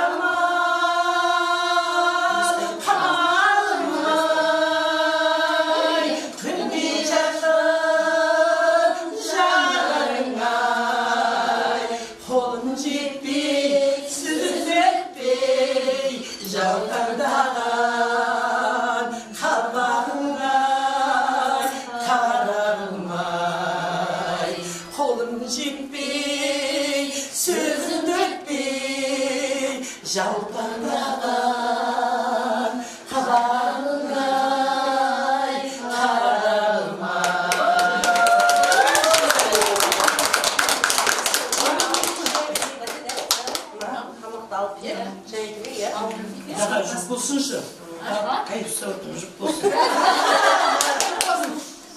자우pandagan habangai Жүк болсыншы. Кайып сұрапты, жүк болсын.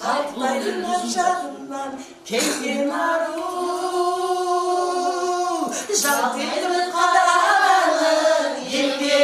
Айтпайдың жағынан келген ару Жалтетім қадағаның елге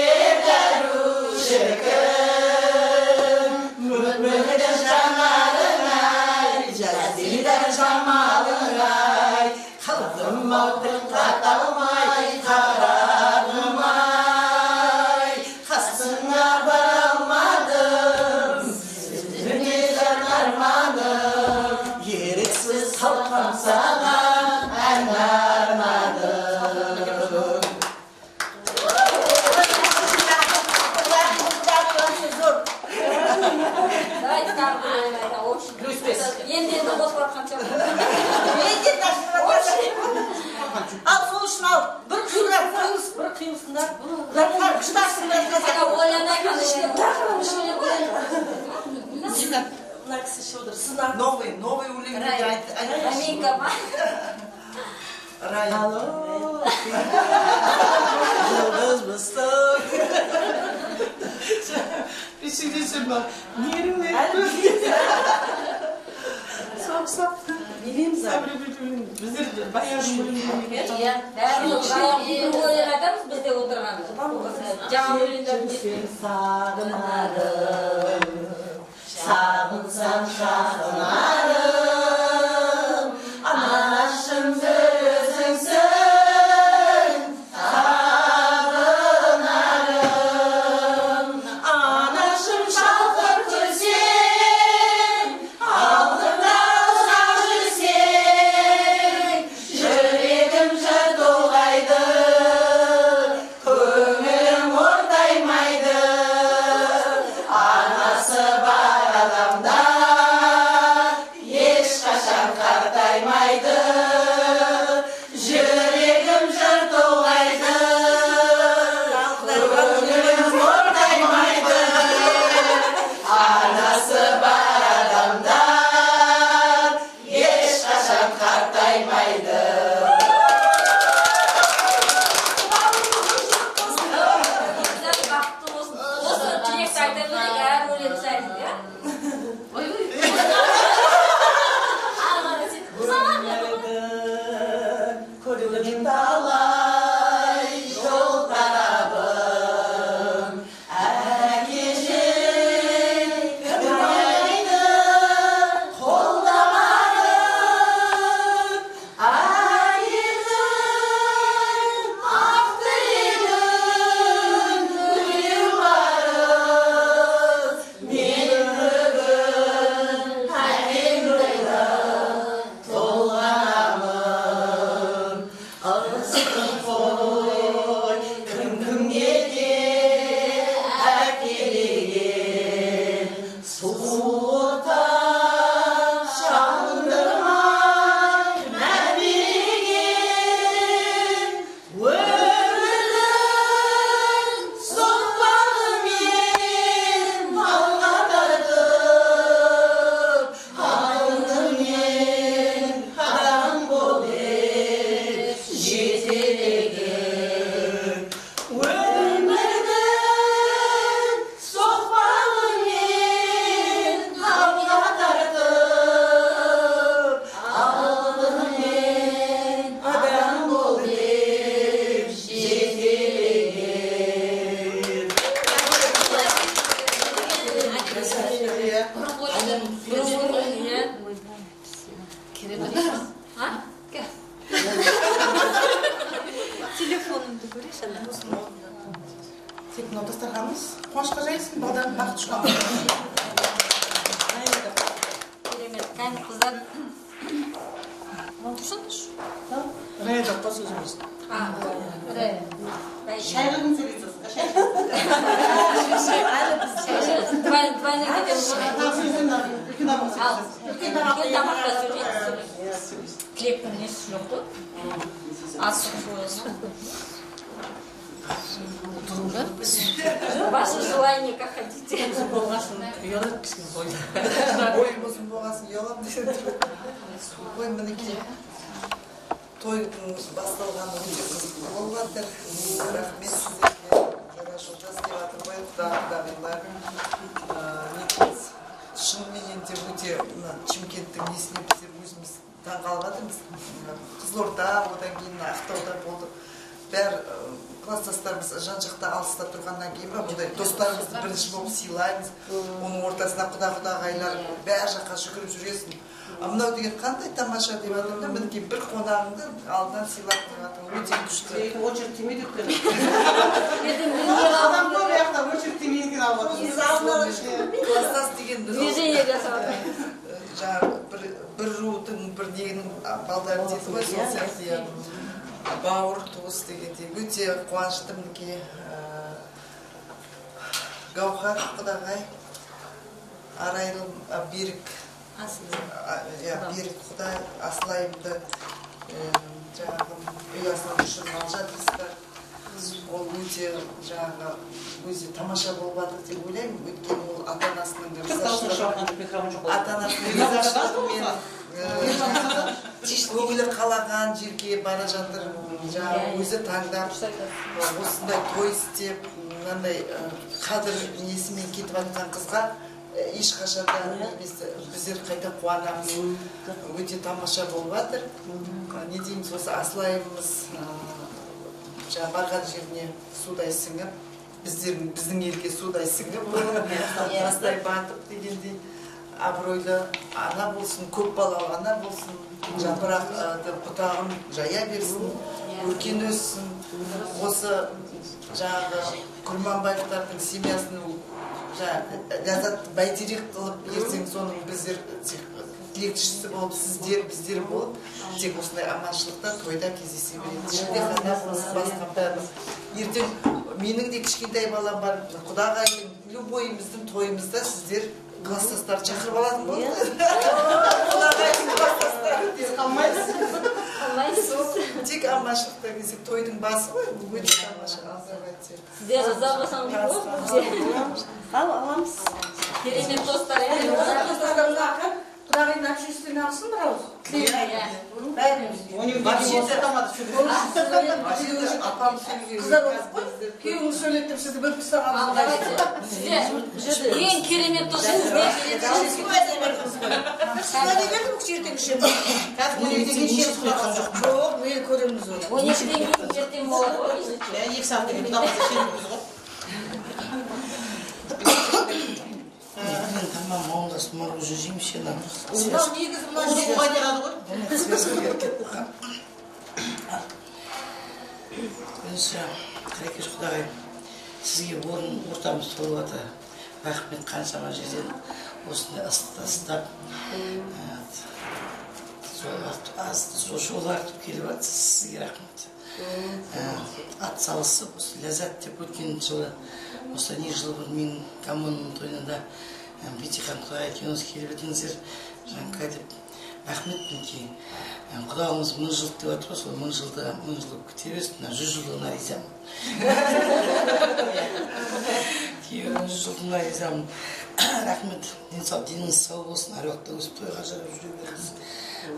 дәру шіркін Мөмөді жанарың ай, жаздейді жамалың ай Қалдым алтын қаталмай, қарадым ай Қасыңа бара алмадым, сөзіңе жанармадым Ерексіз қалқам саған ән армадым Енді қосып қанша Ал сол үшін ал, бір қиылсыңдар, шыдасыңдар Мына кісі ше отыр, сынақ новый өлеңдерді Раминка ма? Алло, жұлдыз бұстық Пешіңдесін ба, нерім Сап-сап Білеміз біздер баяғы Ойланатамыз бізде отырғанды. Жаңа өлеңдерді сағынарым Сағынсам шағынарым Анашым өзіңсің Сағынарым бақыт шығамын. Керемет, қайын қыздар. Рая да қосыңыз. Шайға кім сөйлейсіз? Двойный Тілектің несі жоқ қой? Асық қойылсын. Ваше желание, как хотите. Ұялады кіскен қойды. Ойым ұзын болғасын ұялам деді. Ой, мінекей. Тойдың басталғаны өте қызық болып жатыр. Рахмет сіздерге. Жарашылдас деп жатыр ғой, құдағилар. Шынымен де өте Шымкенттің несіне біздер өзіміз таңғалып жатырмыз. Қызылорда, одан кейін Ақтауда болдық. Бәр класстастарымыз жан-жақта алыста тұрғаннан кейін бұндай достарымызды бірінші болып сыйлаймыз. Оның ортасына құда-құдағайлар бәр жаққа жүгіріп жүресің. Мынау деген қандай тамаша деп жатырмын да, мінекей бір қонағыңды алдынан сыйлап қойғатың өте күшті. Очередь демейді өткен. Адам көп яқта очередь демейдіген алып жатыр. Класстас деген Движение жасап жаңағы бір рудың, бір ненің балдары дейді ғой, сол сияқты бауыр туыс дегендей өте қуанышты мінекей. Гаухар құдағай, Арайлым Берік, Берік құдай Аслайымды жаңағы ұясынан ұшырып алып жатырсыздар. Ол өте жаңағы өзі тамаша болып жатыр деп ойлаймын. Өйткені ол ата-анасының ризашылығымен көңілі қалаған жерге бара жатыр. Жаңағы өзі таңдап осындай той істеп, мынандай қадір несімен кетіп жатқан қызға ешқашанда біздер қайта қуанамыз. Өте тамаша болып жатыр. Не дейміз, осы Аслайымыз барған жеріне судай сіңіп, біздің елге судай сіңіп, тастай батып дегендей абыройлы ана болсын, көп балалы ана болсын, жапырақ бұтағын жая берсін, өркен өссін. Осы жаңағы Құрманбаевтардың семьясының ләззат бәйтерек қылып ертең соның біздер тілекшісі болып, сіздер, біздер болып, тек осындай аманшылықта тойда кездесе береді. Шілдехана болсын, басқа бәріміз. Ертең менің де кішкентай балам бар, құдағайдың, любойымыздың тойымызда сіздер класстастарды шақырып алатын болды. Құдағайдың класстастары деп қалмайсыз. Тек аманшылықта кезек тойдың басы ғой, өте тамаша. Сіздер риза болсаңыз болады. Аламыз. Керемет достар. Құдағайдың общественный алсын бір ауыз. Қыздар олар қой, күйеуіңіз сөйлеттім сізді бір кісі Ең керемет достар сіздер. Жоқ, мен көреміз оны. 12-ден кейін ертең болады ғой. 2 сағат деген құдағайда шереміз ғой. Мен тамам оңдасын мар уже жемші ана. Мынау негізі мынау жеу қайтерады ғой. Қарекеш құдағай, сізге орын ортамыз толып жатыр. Рахмет қаншама жерден осындай ыстап жол артып келіп жатсыз, сізге рахмет. Ат салысып, ләззат деп өткен жылы, осы не жылы бұрын мен коммунаның тойында Бетихан құдағай екеуміз келіп едіңіздер, кәдіп рахмет мінекей. Құдағымыз 1000 жыл деп жатыр, сол 1000 жылды күте берсін, 100 жылдығына ризамын. 100 жылдығына ризамын. Рахмет, деніңіз сау болсын, әруақта өсіп тойға жарап жүре беріңіз.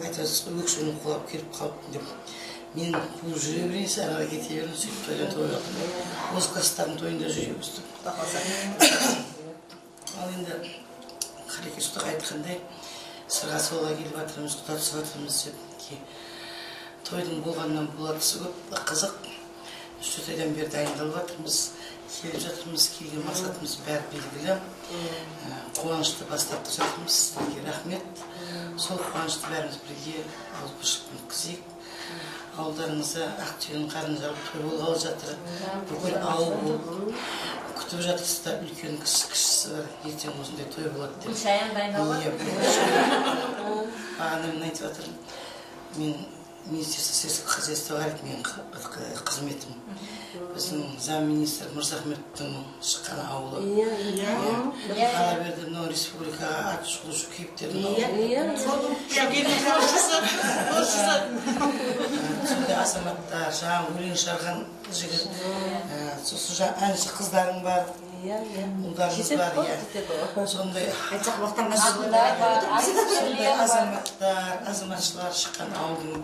Айтасыз, өкшенің құлап келіп қалыптын деп. Мен бұл жүре берейін, араға кете берін, сөйтіп тойдан тойға тұрмын. Осы класстардың тойында жүре өстім. Ал енді Қарекеш құдағай айтқандай, сырға солға келіп жатырмыз, құда түсіп жатырмыз деп. Тойдың болғаннан болатысы көп, қызық. 3-4 айдан бері дайындалып жатырмыз, келіп жатырмыз, келген мақсатымыз бәрі белгілі. Қуанышты бастап жатырмыз, сіздерге рахмет. Сол қуанышты бәріміз бірге алып өткізейік. Ауылдарыңызда Ақтүйенің қарын жарып той болғалы жатыр. Бүкіл ауыл болып күтіп күтіп жатырсыздар, үлкен кішісі бар, ертең осындай той болады деп. Гүлшаян дайындалып. Бағана мен айтып жатырмын, мен Министерство сельского хозяйства бар еді, менің қызметім. Біздің замминистр Мырзахметовтың шыққан ауылы. Қала берді, мынау республикаға аты шулушы кейіптердің ауылы. Сондай азаматтар, жаңағы өлең шығарған жігіт, сосын әнші қыздарың бар, ұлдарыңыз бар, сондай азаматшылар шыққан ауылдың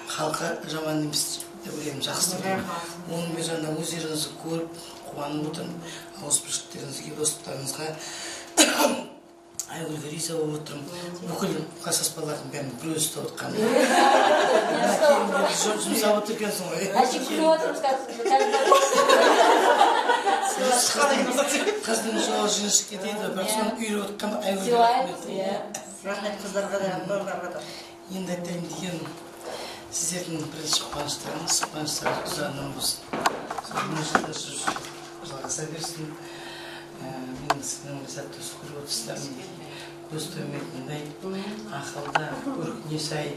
халқы жаман емес деп ойлаймын, жақсы деп. Оның мен жаңа өздеріңізді көріп, қуанып отырмын, ауызбіршіліктеріңізге, достықтарыңызға айгүлге риза болып отырмын. Бүкіл қасаспалардың бәрін бір өсті отқан. Жұмсап отыр екенсің ғой. күліп отырмыз Қыздың жолы жіңішке дейді, бірақ соны үйреп отқан айгүлге рахмет. Рахмет қыздарға да, балаларға да. Енді айтайын деген сіздердің бірінші қуаныштарыңыз ұзағынан болсын. Соның жалғаса берсін. Менің сіздің ләззатты көріп отырсыздар, көз тоймайтындай, ақылда, көркіне сай,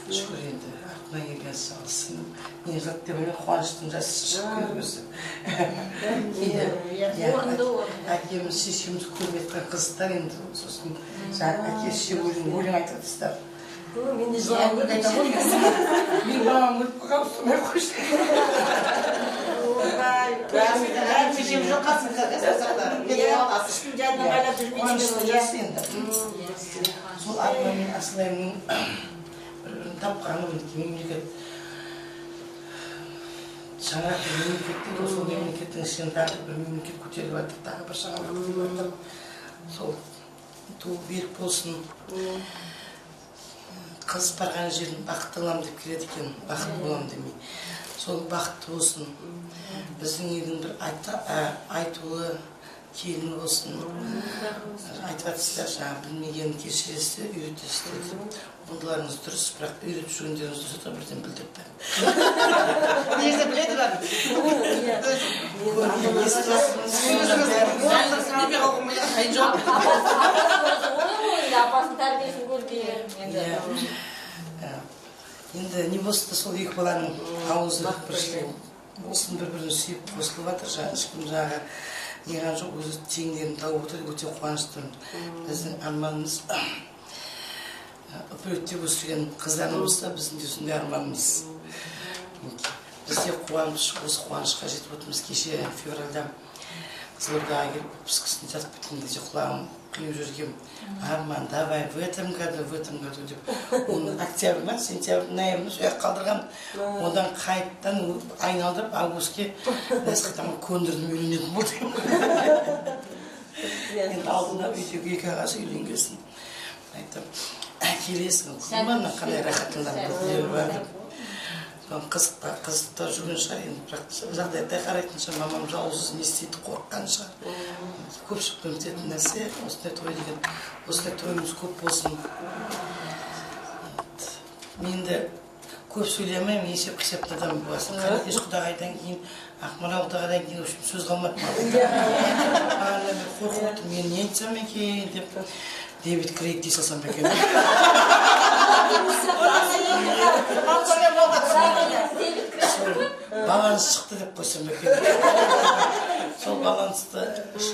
шүкір енді артына келген салсын. Не жат деп мен қуаныштың жасы шығып көргізі. Әкеміз, шешеміз көріп еткен қыздар енді, сосын әке-шеше өлең айтып отырсыздар. Мен де жылаған көрді айтам ғой. Мен балам өліп қалып тұрмай қойшы. Шешем жоқ қасымызда, үстін жадынан байлап жүрмейді. Сол арна мен Асылайымның бір-бірін тапқаны мемлекет. Жаңа бір мемлекетте, сол мемлекеттің ішінен тағы бір мемлекет көтеріп жатыр, тағы бір жаңа көтеріп жатыр. Сол туы берік болсын. Қыз барған жерін бақытты боламын деп келеді екен, бақытты боламын демей. Сол бақытты болсын. Біздің елдің бір айтулы келіні болсын. Айтып жатсыздар, жаңа білмеген кешіресіздер, үйретесіздер. Ондыларыңыз дұрыс, бірақ үйретіп жүргендеріңіз дұрыс отыр, бірден білдіріп бәрін. Негізі біледі бәрін. Апасының тәрбиесін көрген. Енді не болсын да сол екі баланың ауызы біршілеу болсын, бір-бірін сүйіп қосылып жатыр. Ешкім жаңағы неған жоқ, өзі теңдерін тауып отыр, өте қуаныштымын. Біздің арманымыз үпіретте өсірген қыздарымыз да біздің де сондай арманымыз. Біз де осы қуанышқа жетіп отырмыз. Кеше февральда Қызылордаға келіп, кісіні жатып кеткен кезде құлағым құйып жүргем. Арман, давай, в этом году деп. Оны октябрь ма, сентябрь, ноябрь сояқ қалдырған. Одан қайттан айналдырып, августке насқатама көндірдім, үйленетін болды. Енді алдында үйдегі екі ағасы үйленгесін. Айтып, келесің, күманнан қандай рахатыңдан көтілері бар. Қызықтар жүрген шығар, енді бірақ жағдайда қарайтынша мамам жауызсыз не істейді, қорыққан шығар. Көпшілікті үмітетін нәрсе, осындай той деген, осындай тойымыз көп болсын. Мен де көп сөйлемеймін, есеп-қисептің адам боласың. Қарекеш құдағайдан кейін, Ақмарал құдағайдан кейін сөз қалмады. Бағана мен қорқып отырмын, мен не айтсам екен деп, Дэвид Крейг дей салсам екен. Баланс шықты деп қойсам екен. Сол балансты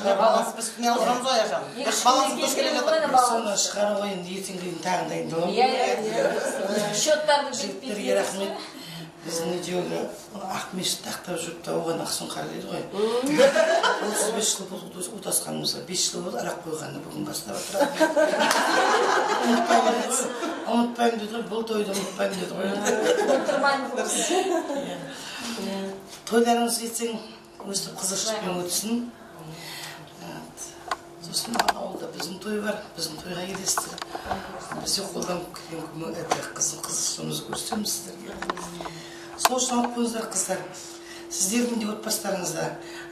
баланс біз не алғанымыз ғой аяжан. Баланс біз келе жатыр. Соны шығарып ойын ертеңгі дейін тағы дайындалам. Жігіттерге рахмет. Біздің үйдегі Ақмешітті ақтап жүріп та оған ақсын қарайды ғой. 35 жыл болды отасқанымызға, 5 жыл болды арақ қойғанды бүгін бастап отырады. Ұмытпаймын деді ғой, бұл тойды ұмытпаймын деді ғой. Тойларыңыз ертең өстіп қызықшылықпен өтсін. Сосын ауылда біздің той бар, біздің тойға келесіздер. Бізде қолдан келген қызықшылығымызды көрсетеміз сіздерге. Сол үшін алып қойыңыздар қыздар. Сіздердің де отбасыларыңызда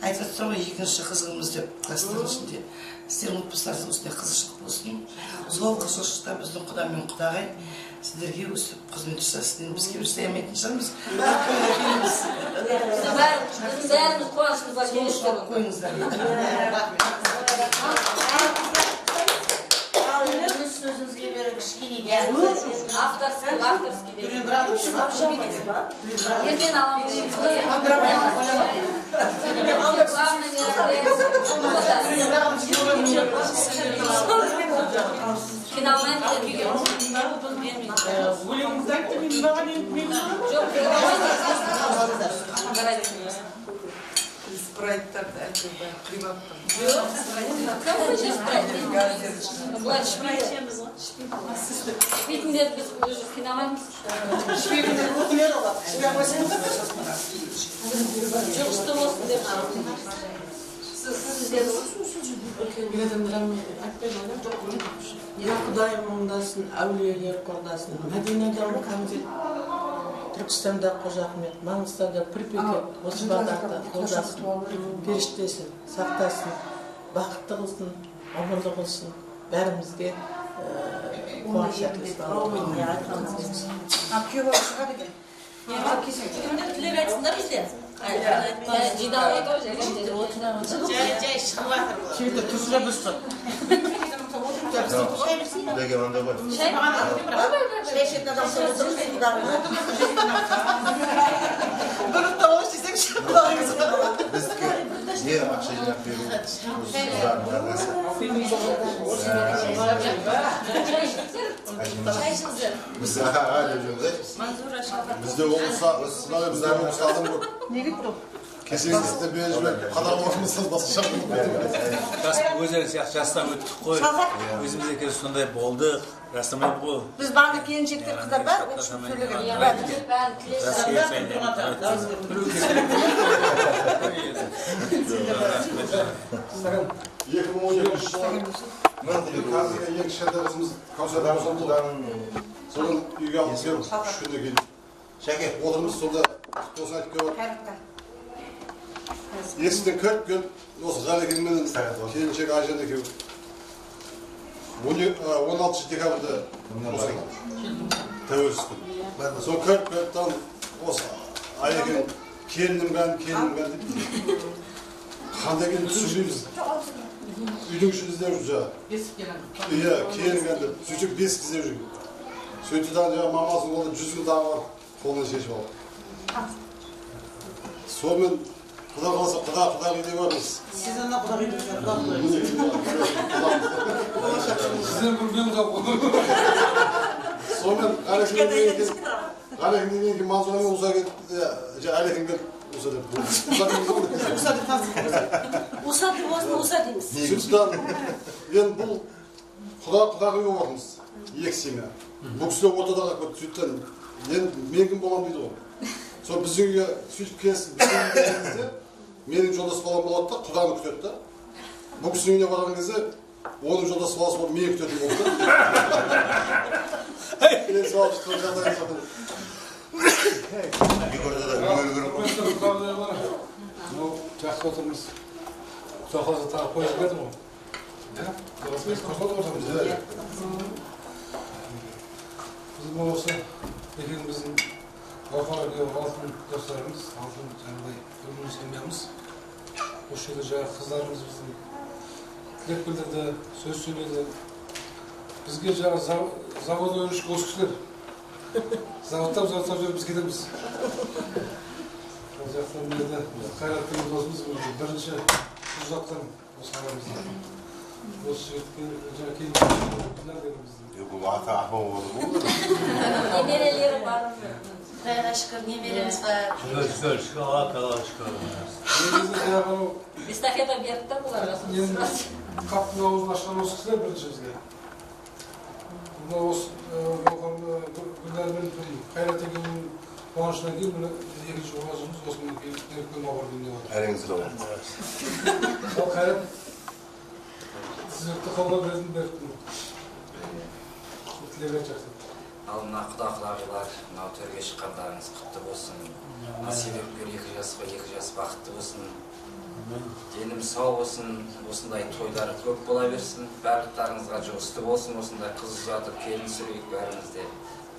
айтып жатыр ғой, екінші қызығымыз деп кластардың ішінде. Сіздердің отбасыларыңызда осындай қызықшылық болсын. Сол қызықшылықта біздің құда мен құдағай сіздерге өстіп қызмет жасасын, бізге істемейтін шығармыз. Бәріміз қуанышымызға келістік. Қойыңыздар. Sözünüzge böyle kişiliği Авторский. Ертең аламыз. Қиналмай Спрайттарды әлбетте приваттан. Бұлар ішпейтіндер біз уже қинамаймыз. Ішпейтіндер өтілер олар. Жоқ ішті болсын деп. Үлкен адамдармен айтпаймын, я Құдайым мұңдасын, әулиелер қордасын. Мәдинада Мұхаммед, Түркістанда Қожа Ахмет, Маңғыстауда Пірпекет, осы бағдарда қолдасын, періштесін, сақтасын, бақытты қылсын, ғұмырлы қылсын, бәрімізге қуаныш әкелсін. Күйеуі шығады екен. Тілек айтсындар бізде. Жидалы айтау Жай шығып жатыр. Кейді тұзға бұсты. Деген анда ғой. Шай ішетін адам сол отырып құдағына. Бұрықта ош десек құдағыңыз бар. Біздікі не ақша жинап беру бізде облыстардың кесеңізді беріп қадам орнымызсыз басқа Өздері сияқты жастан өттік қой. Өзіміз екеуміз сондай болдық. Растамайды ғой. Біз барлық келіншектер қыздар бар, ол үшін сөйлеген. қазіргі ең кішкентай қызымыз Каусардан соның үйге алып келіп 3 күнде келіп Шәке отырмыз сонда құттықтаусын айтып келіп есіктен кіріп келіп осы Ғалекеңмен келіншек Айжан екеуі 16 декабрьда тәуелсіз күн. Соны кіріп келіп осы Айекең келінім бән деп қандай келін түсірмейміз. Үйдің ішін іздеп жүр жаңа. Иә, келін деп сөйтіп 5 іздеп жүр. Сөйтіп жаңа мамасының қолында 100 күн тағы бар, қолынан шешіп алып. Сонымен Құда қаласа құда үйде бармыз. Сіз ана құда үйде Сізден бір мен қап. Сонымен Ғалекеңнен кейін Мансұрмен ұза кетті, Әлекең келіп ұза деп. Уса деп болсын, уса дейміз. Сөйтістен, енді бұл құда үйге бармыз, 2 семья. Бұл кісілер ортадағы көтті сөйттен, енді мен кім болам дейді ғой. Сол біздің үйге сөйтіп келсін, біздің үйге келгенде, менің жолдас балам болады да, құданы күтеді да. Бұл кісінің үйіне барған кезде, оның жолдас баласы болып мені күтетін болды да. Мен салып шыққан жағдайын сатып. Жақсы отырмыз. Соқалды тағы қойып бердім ғой. Біздің осы екеуміздің Галқаға алтын достарымыз, алтын жаңағыдай өмірін семьямыз. Осы жерде жаңағы қыздарымыз біздің тілек білдірді, сөз сөйледі. Бізге жаңағы заводқа өрішкі осы кісілер. Заводтап жүріп біз кетеміз. Ол жақтан берді қайраттың досымыз бірінші ұзатқан осы ағамыздан. Осы жігітке жаңа кейін білер дегенімізді. Бұл ата апа болды бұл. Немерелері бар. Құдайға шүкір немереміз бар. Эстафета берді да бұларға. Қаптың ауызын ашқан осы кісілер бірінші бізге. Осы Гүлнәрмен Қайрат екеуінің қуанышынан кейін міне екінші ұлғажымыз осымен үлкен ауыр күнде отыр. Әреңізді олар. Ал Қайрат сіздерді қолдау бердім. Тілек айтшақсың. Ал мына құдағилар, мынау төрге шыққандарыңыз құтты болсын. Мына себепкер 2 жасқа 2 жас бақытты болсын. Денім сау болсын, осындай тойлар көп бола берсін. Барлықтарыңызға жұғысты болсын, осындай қыз ұзатып келін сүрейік бәрімізде.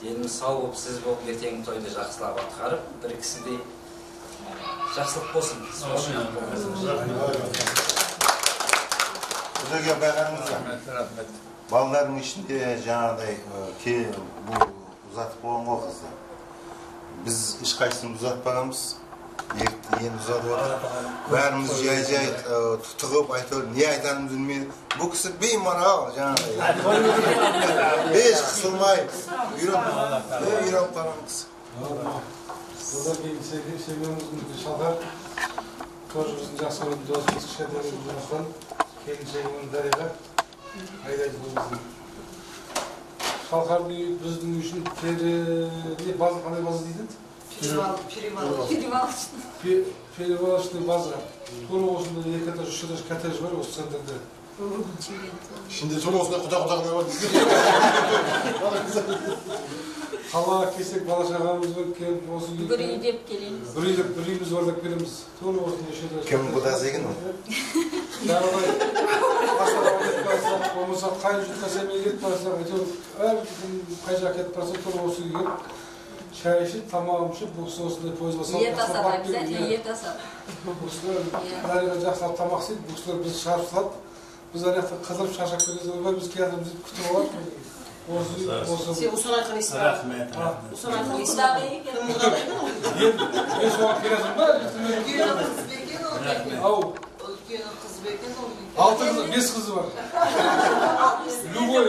денimiz сау болып, сіз болып, ертеңгі тойды жақсылап атқарып, бір кісідей жақсылық болсын. Бұзеге байғаныңызға. Балалардың ішінде жаңағыдай бұл ұзатып болған ғой қызды. Біз ешқайсысын ұзатпағанбыз. Енді ұзатып отыр. Бәріміз жай-жай тұтығып айтып, не айтарымызды білмедік. Бұл кісі беймарал жаңағыдай. Еш қысылмай үйреніп қалған кісі. Одан кейін семьямыздың шалқар, тоже біздің жақсы көретін досымыз кішкентайымыз Жұмахан, келіншегіміз Дариға, айдайды бұл біздің. Шалқардың үйі біздің үшін база қандай база дейді? Перевалочный база. Тура осында 2 этаж, 3 этаж коттедж бар осы центрде. Şimdi sonra osunda kucak-kucak ne var? Қала кесек бала шағамызбен келіп осы үйге бір үй деп келеміз. бір үйіміз бар деп келеміз. Тура осында шетел. Кім құдасы екен ол? Дағыдай астанаға барсақ, болмаса қай жұртқа семейге кетіп барсақ, әйтеуір әр қай жаққа кетіп барсақ, тура осы үйге келіп шай ішіп, тамағын ішіп, бұл кісі осындай пойызға салып. Ет асады, обязательно ет асады. Бұл кісілер бәріне жақсылап тамақ істейді, бұл кісілер бізді шығарып салады. Біз ана жақта қыдырып шаршап келген біз келатырмыз деп күтіп алады. Сен ұсан айтқан есің бар. Рахмет. Ұсан айтқан есің Құдағи екен. Мен соған келесің ба? Үлкені қыз бекен ол екен. Ау. Үлкені қыз бекен ол екен. 6 қызы, 5 қызы бар. Любой.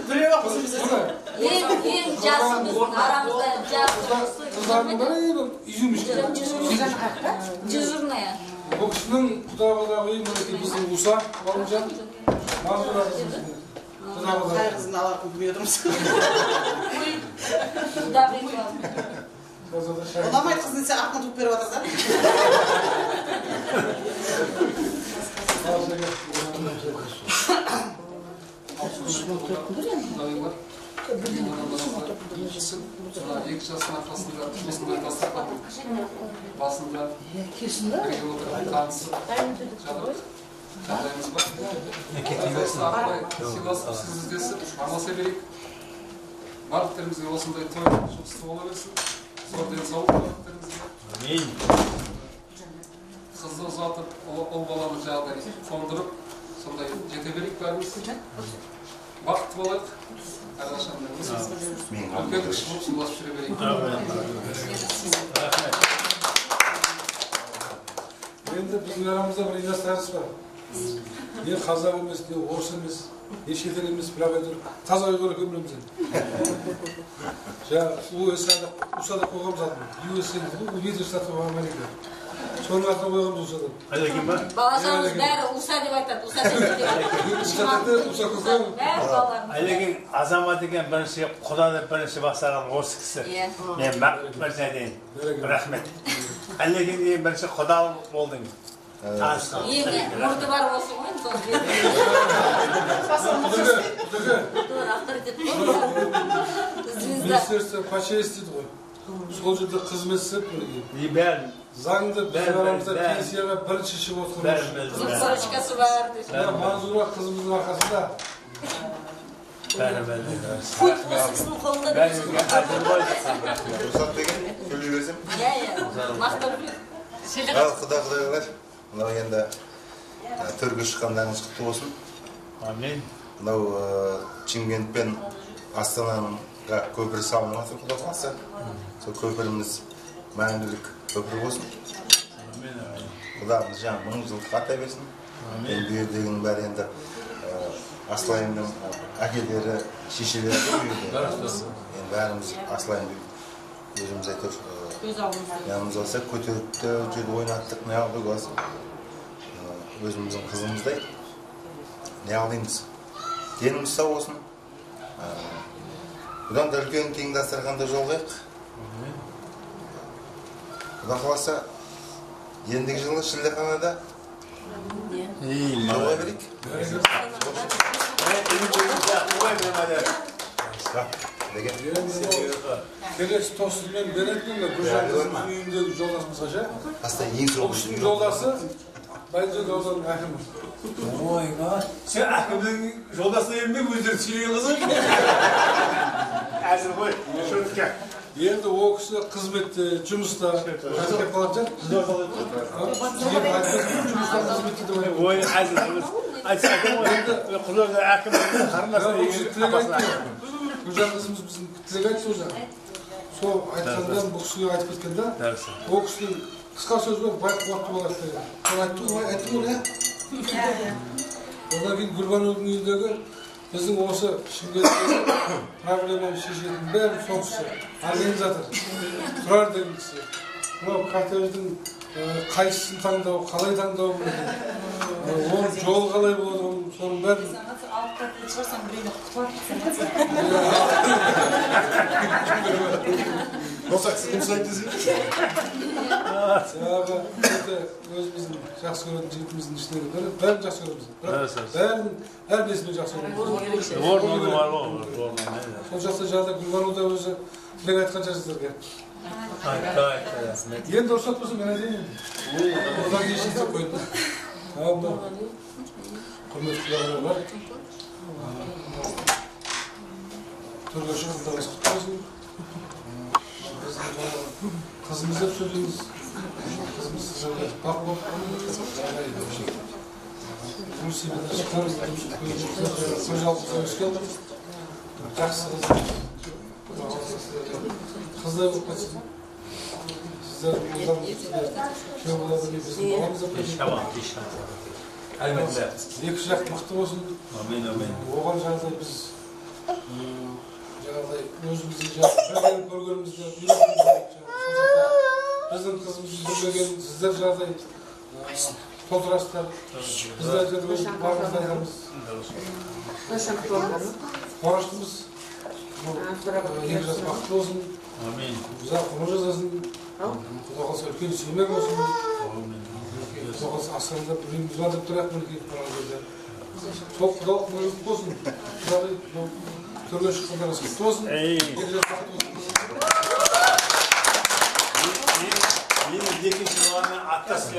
Біреу қызым сізді. Ең жасы біздің арамызда жасы. Қыздардың бәрі үйім ішкен. Дежурная. Бұл кісінің құдағыдағы үйі мінекей біздің Уса Балымжан. Мазура қызымыз. Қай қызын алатын білмей отырмыз. Ұнамайды қыз десе артына туып беріп жатыр Екі жасының арқасында осындай дастархан басында бірге отырып танысып жатырмыз. Жағдайымыз бар. Сыйласып, сіз іздесіп, араласа берейік. Барлықтарымызға осындай той жұғысты бола берсін. Зор денсаулық барлықтарымызға. Амин. Қызды ұзатып, ол баланы жағдай қондырып, сондай жете берейік бәріміз. Бақытты болайық. Әрқашан да үлкен кіші болып сыйласып жүре берейік. Енді біздің арамызда бір иностранец бар. Не қазақ емес, не орыс емес, не шетел емес, бірақ әйтеуір таза ұйғыр екен білеміз енді. Жаңағы УСА-да қойғанбыз атын. USA United States of America. Соның атын қойғанбыз УСА-да. Әлекен ба? Бала-шағамыз бәрі УСА деп айтады. УСА деп айтады. Әлекен азамат екен бірінші құда деп бірінші бастаған орыс кісі. Мен бірінші айтайын. Рахмет. Әлекен ең бірінші құда болдың. Мұрты бар осы ғой. Министерство по чести дейді ғой. Сол жерде қызмет істеп бәрін заңды біздің арамызда пенсияға бірінші шығып отырмыз. Сорочкасы бар. Манзура қызымыздың арқасында. Пульт осы кісінің қолында Рұқсат деген сөйлей берсем. Мақтап Құда-құдағылар. Мынау енді төрге шыққандарыңыз құтты болсын. Амин. Мынау Шымкент пен Астанаға көпір салынып жатыр, Құда қаласа. Сол көпіріміз мәңгілік көпір болсын. Құдағымыз жаңа 1000 жылдық атай берсін. Бұл жердегінің бәрі енді Аслайымның әкелері, шешелері енді бәріміз Аслайым өзіміз айтып yanımız olsa kötülük de oynattık ne aldık olsun özümüzün kızımızday ne alayımız denimiz sağ olsun budan da ülkenin keng dastarxanda жолығайық Құда қаласа ендігі жылы Шілдеханада жолыға берейік Келесі тосымен беретін бір жағдайымыз үйіндегі жолдасымызға ше? Aslında ең соңғы Бұл жолдасы Bayındır Ozan Akım'ı. Oyma. Sen Akım'ın жолдасына ермек өздері сөйлеген қызық. Әзір ғой. Шөтке. Енді ол кісі қызметте, жұмыста қайтып қалады. Ой, әзір. Айтсам ғой енді құлырда Акым қарындасы Гүлжан қызымыз біздің тілек айтты ол жағы. Сол айтқандан бұл кісіге айтып кеткен да. Ол кісінің қысқа сөз бар, бай қуатты болады деген. Сол айтты ғой, иә? Одан кейін Гүлбанудың үйіндегі біздің осы Шымкенттегі проблеманы шешетін бәрін сол кісі, организатор, тұрар деген кісі. Мынау кортеждің қайсысын таңдау, қалай таңдау болады, оның жолы қалай болады, соның бәрін. Алып кетіп шығарсам біреуді құтылып Болсақ сіз кім сұрайды десең? Жаңағы өзіміздің жақсы көретін жігітіміздің ішіндегі бірі, бәрін жақсы көреміз. Бәрін, әр несімен жақсы көреміз. Сол жақта жағда Гүлбануда өзі тілек айтқан жастарға. Енді рұқсат болса мен айтайын енді. Одан кейін шешіп қойды. Құрметті құлағына бар. Төрге шығындарыңыз құтты болсын. Қызымыз деп сөйлейміз. Қызымыз бақ болып. Жұмыс себебі шыққанымыз. Қожалыққа өскен. Жақсы қыз. Қыздай болып кетсін. Сіздер күйеу болады ме біздің баламыз деп кетсін. Әлбетте. Екі жақ мықты болсын. Амин. Оған жағдай біз жаңағыдай өзімізді білген көргенімізді біздің қызымызды білмеген сіздер жағдай толтырасыздар. Біздер жерде өз барымызды айтамыз. Қораштымыз. Екі жас бақытты болсын. Ұзақ ғұмыр жасасын. Құда қалса үлкен семья болсын. Құда қалса астанада біреуіміз бар деп тұрайық мінекей барған жерде. Сол құдалық мүлік болсын. Түрге шыққандарыңыз құтты болсын. Екінші баламен аттасы.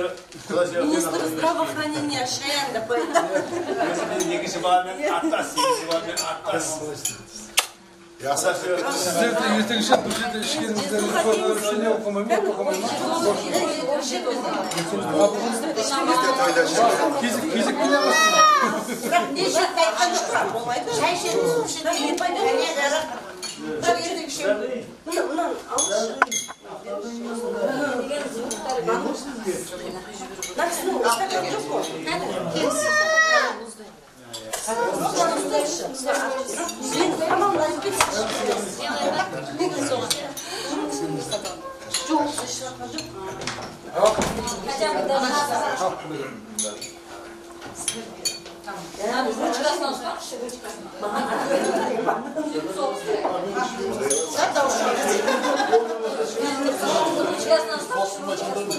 Министр здравоохранения Шаянда поэтому. Екінші баламен аттасы. Сіздерді ертеңше бұл жерде ішкеніңіздерді көрінше оқымай ма? Кезік келе басын. Бірақ не жетті айтқан жоқ болмайды. Шай ішетін су ішетін болмайды. Бірақ ертеңше мынаны алшы. Наксының стакан жоқ қой. Мен амалын айтып кетсін. Жоқ, ішіратқан жоқ. Ручкасынан ұстаңызшы, ручкасынан. Ручкасынан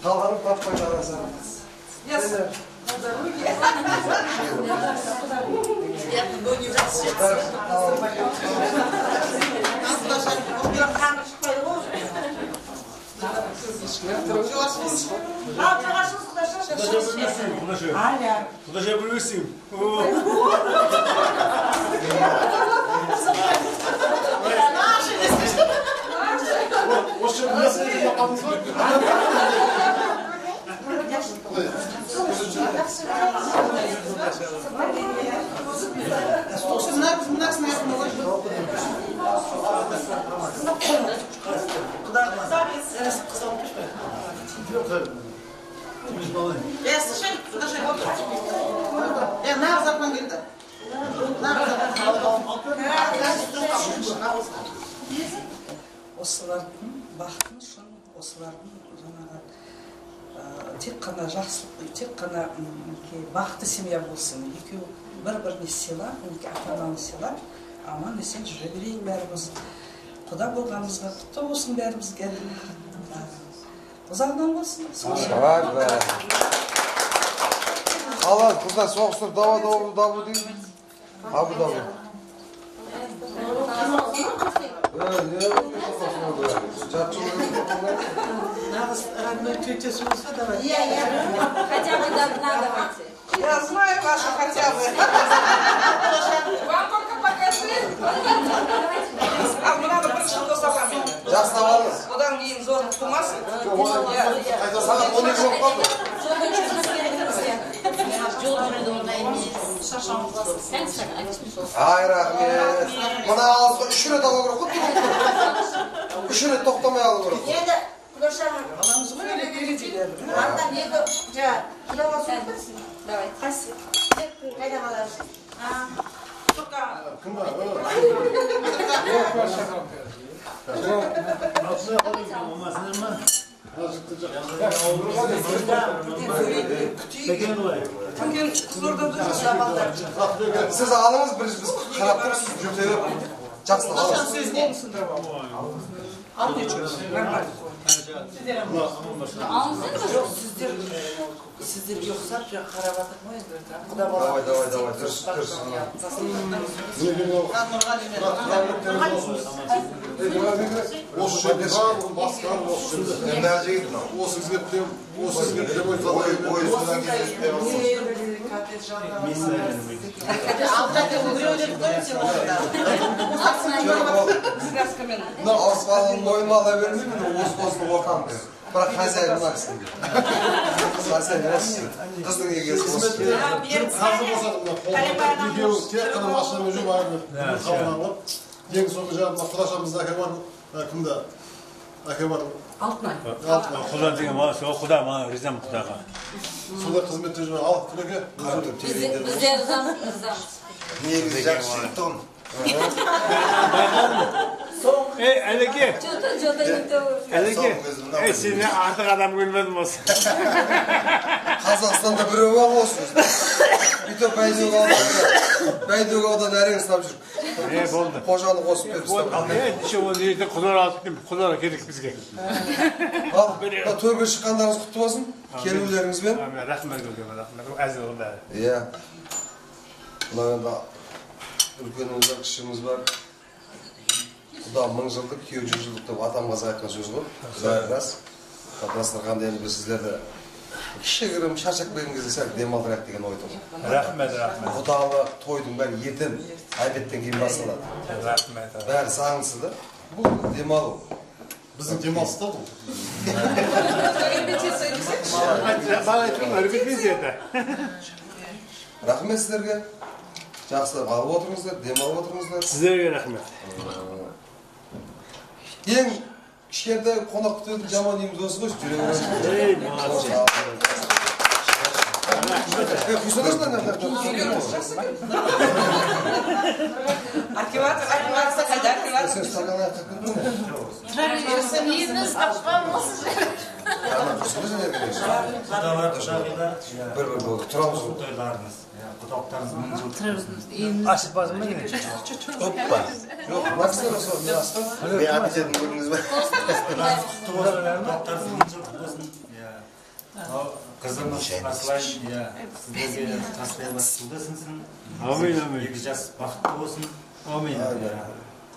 Қалғанын таппай арасына. Куда же я привезу? Слушай, подожди, вот. На закон келді. Осылардың бақытын үшін, осылардың жаңағы тек қана жақсылық, тек қана бақытты семья болсын. Екеуі бір-біріне сыйла, ата-ананы сыйла, аман есен жүре берейік бәріміз. Құда болғанымызға құтты болсын бәрімізге. Ұзағынан болсын. Алан, қыздар соғыстыр, дабу деймін. Абу-Даби. Нағыз родной тетесі болса, давай. Хотя бы надавайте. Я знаю вашу хотя бы. Вам только покажи. А мне надо пришить с вами. Жақсы табамыз. Одан кейін зорлық тумасын. Сағат 12 болып қалды. Жол жүруді оңай емес. Ай, рахмет. Мына алысқа 3 рет алу керек қой. 3 рет тоқтамай алу керек. Енді Күлшаға Аламыз ғой, еле анда екі құдаға сөйтпесін. Давай. Қайда қаларсың? Кім бар? Siz alыңыз, біз қарап тұрып, сіз жүктеліп, жақсы алыңыз. Al geçiyoruz. Sizler yoksa karabatı mı Давай, тырс. Осы жерде барлығын басқарып осы жерде. Осы қызметтен, осы қызметте Ауыртпалығын мойныма ала бермеймін, осы оқамын. Бірақ хозяин мынақсың. Хозяин осысың. Қыздың егесі осы. қазір болса екеуі тек қана машинамен жүріп ағып қабылданып, ең соңғы жағында құдашамызда әке бар, кімді? Әке бар. Алтынай. Құда деген маған сол құда, маған ризамын құдаға. Сондай қызметте жүріп алып күнеке. Біздер ризамыз. Негізі жақсы жүріп тұғын. Әлеке, сені артық адам көрмедім осы. Қазақстанда біреу ақ осы. Бүйтіп бәйдеуге одан әрең ұстап жүр. Болды. Қожаны қосып беріп ұстап. Құдар алып кеттім, құдар керек бізге. Ал, төрге шыққандарыңыз құтты болсын. Келулеріңізбен. Рахмет, әзір олар. Иә. Мына үлкеніміз бар, кішіміз бар. Құда 1000 жылдық, күйеу 100 жылдық деп атам қазақ айтқан сөз ғой. Құдай рас. Дастарханда енді біз сіздерді кішігірім шаршап келген кезде сәл демалдырайық деген ой тұр. Рахмет. Құдалы тойдың бәрі ертең, айбеттен кейін басталады. Рахмет. Бәрі заңсыз да. Бұл демалу. Біздің демалыс та бұл. Рахмет сіздерге. Жақсылап алып отырыңыздар, демалып отырыңыздар. Сіздерге рахмет. Ең кішкентай қонақ күтетін жаман дейміз осы ғой, жүре Ашып базым ма? Оппа. Жоқ, Максим Росов, мен астым. Мен аппететін көрдіңіз бе? Қызымыз асылайын, сіздерге таслайбас суда сынсын. Амин. Екі жас бақытты болсын. Амин.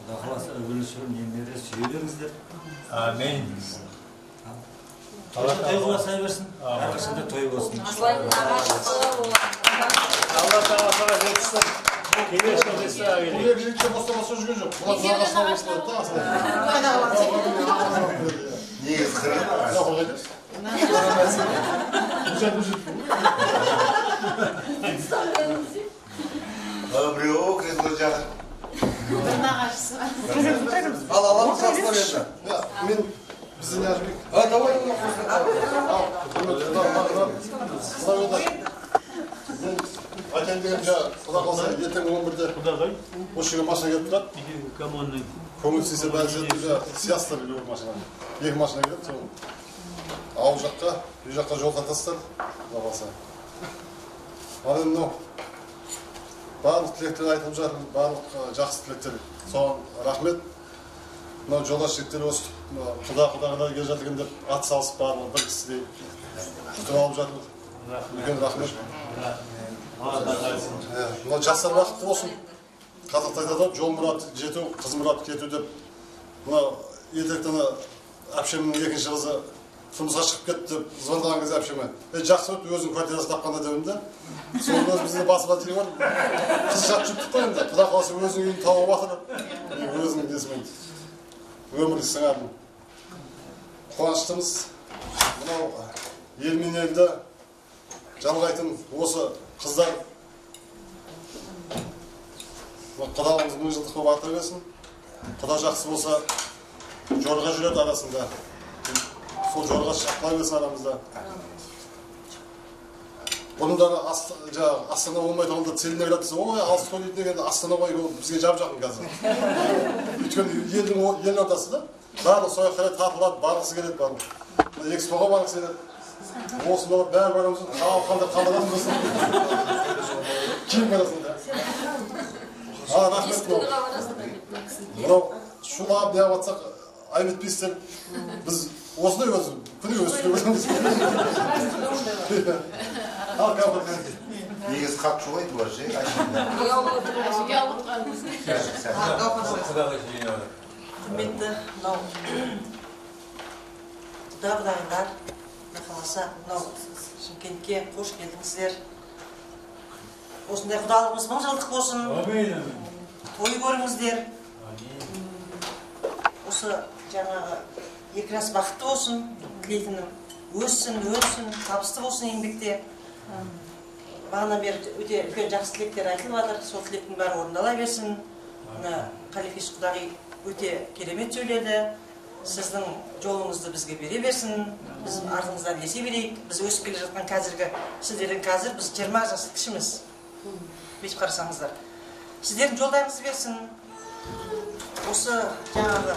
Құда қаласа өбіліші немере сүйе беріңіздер. Амин. Той қыласа берсін, әрқашанда той болсын. Allah tağala жетсін. Келесі келесі Бұл екі жігітте боста жүрген жоқ. Бұлар заға сау осылады да асылай. Негіз қырық. Жоқ, қойды. Біреу кресло жатыр. Ал аламыз жақсылар енді. Мен Біздің Әжібек. Давай. Айтайын деген құда қалса, ертең 11-де осы жерге машина келіп тұрады. Көңіл сүйсе бәрі сиястар келіп машина. 2 машина келеді, ауыл жаққа, үй жаққа жол тартасыздар, құда қалса. Ал енді барлық тілектер айтылып жатыр, барлық жақсы тілектер. Соған рахмет. Мынау жолдас жігіттер осы құда-құдағыдай келе жатыр екен деп ат салысып барлығы бір кісідей күтіп алып жатыр. Үлкен рахмет. Мына жастар бақытты болсын. Қазақта айтады, жол мұрат жету, қыз мұрат кету деп. Мына ертектен әпшемнің екінші қызы тұрмысқа шығып кетті деп звондаған кезде әпшеме, жақсы өтті, өзің квартирасын тапқанда дедім де. Соны өзімізде басыға телефон, қыз жатып жүрдік қой енді. Құда қаласа өзің үйін тауып жатыр. Өзің несімен өмірді сыңардың. Қуаныштымыз. Мынау ел мен елді жалғайтын осы қыздар құдалығымыз 1000 жылдық болып арта берсін. Құда жақсы болса жорға жүреді арасында. Сол жорға шақыла берсін арамызда. Бұндар Астана болмай тұрғанда целіне келеді. Ой, алыс той деген Астана ғой, бізге жап-жақын қазір. Өйткені елдің ортасы да. Барлық соя қарай тартылады, барғысы келеді барлық. Экспоға барғысы келеді. Осы болып бәрі барамызын қалдыратын болсын. Киім арасында. Рахмет мынау. Шулап деп атсақ, айып етпейсіздер. Біз осындай өзі, күні өзі сөйлеміз. Ал қабырған. Негіз қақ шулайды бұлар жей. Құрметті мынау құда-құдағайлар, қаласа мынау Шымкентке қош келдіңіздер. Осындай құдалығымыз 1000 жылдық болсын. Той көріңіздер. Осы жаңағы екі жас бақытты болсын, тілейтінім. Өссін, табысты болсын еңбекте. Бағана бері өте үлкен жақсы тілектер айтылып жатыр. Сол тілектің бәрі орындала берсін. Қалифиш құдағи өте керемет сөйледі. Сіздің жолыңызды бізге бере берсін. Біз артыңыздан ілесе берейік. Біз өсіп келе жатқан қазіргі сіздердің қазір біз 20 жас кішіміз. Бүйтіп қарасаңыздар. Сіздердің жолдарыңызды берсін. Осы жаңағы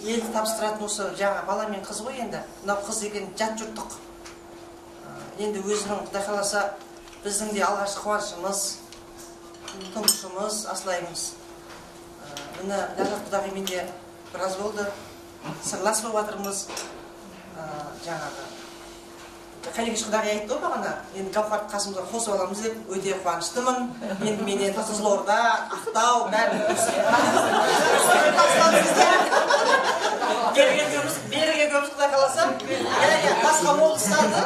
елді тапсыратын осы жаңа бала мен қыз ғой енді. Мынау қыз деген жат жұрттық. Енді өзінің құдай қаласа біздің де алғашқы қуанышымыз, тұңғышымыз, асылайымыз. Міне Ләззат құдағимен де біраз болды. Сырлас болып жатырмыз. Жаңағы Қалифиш құдағи айтты ғой бағана, енді Гаухарды қасымызға қосып аламыз деп өте қуаныштымын. Енді мен енді Қызылорда, Ақтау, бәрін беріге көміз құдай қаласа. Басқа облыстарды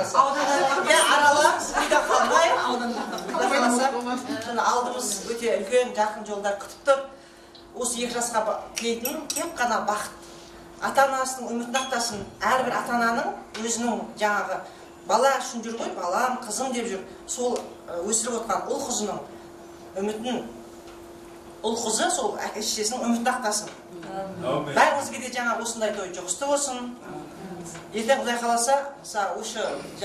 аралап, үйде қалмай, құдай қаласа. Алдымыз өте үлкен, жақын жолдар күтіп тұр. Осы 2 жасқа тілейтін тек қана бақыт. Ата-анасының үмітін ақтасын. Әрбір ата-ананың өзінің жаңағы бала үшін жүр ғой, балам, қызым деп жүр. Сол өсіріп отқан ұл қызының үмітін, ұл қызы сол әке-шешесінің үмітін ақтасын. Бәріңізге де жаңа осындай той жұғысты болсын. Ертең құдай қаласа, осы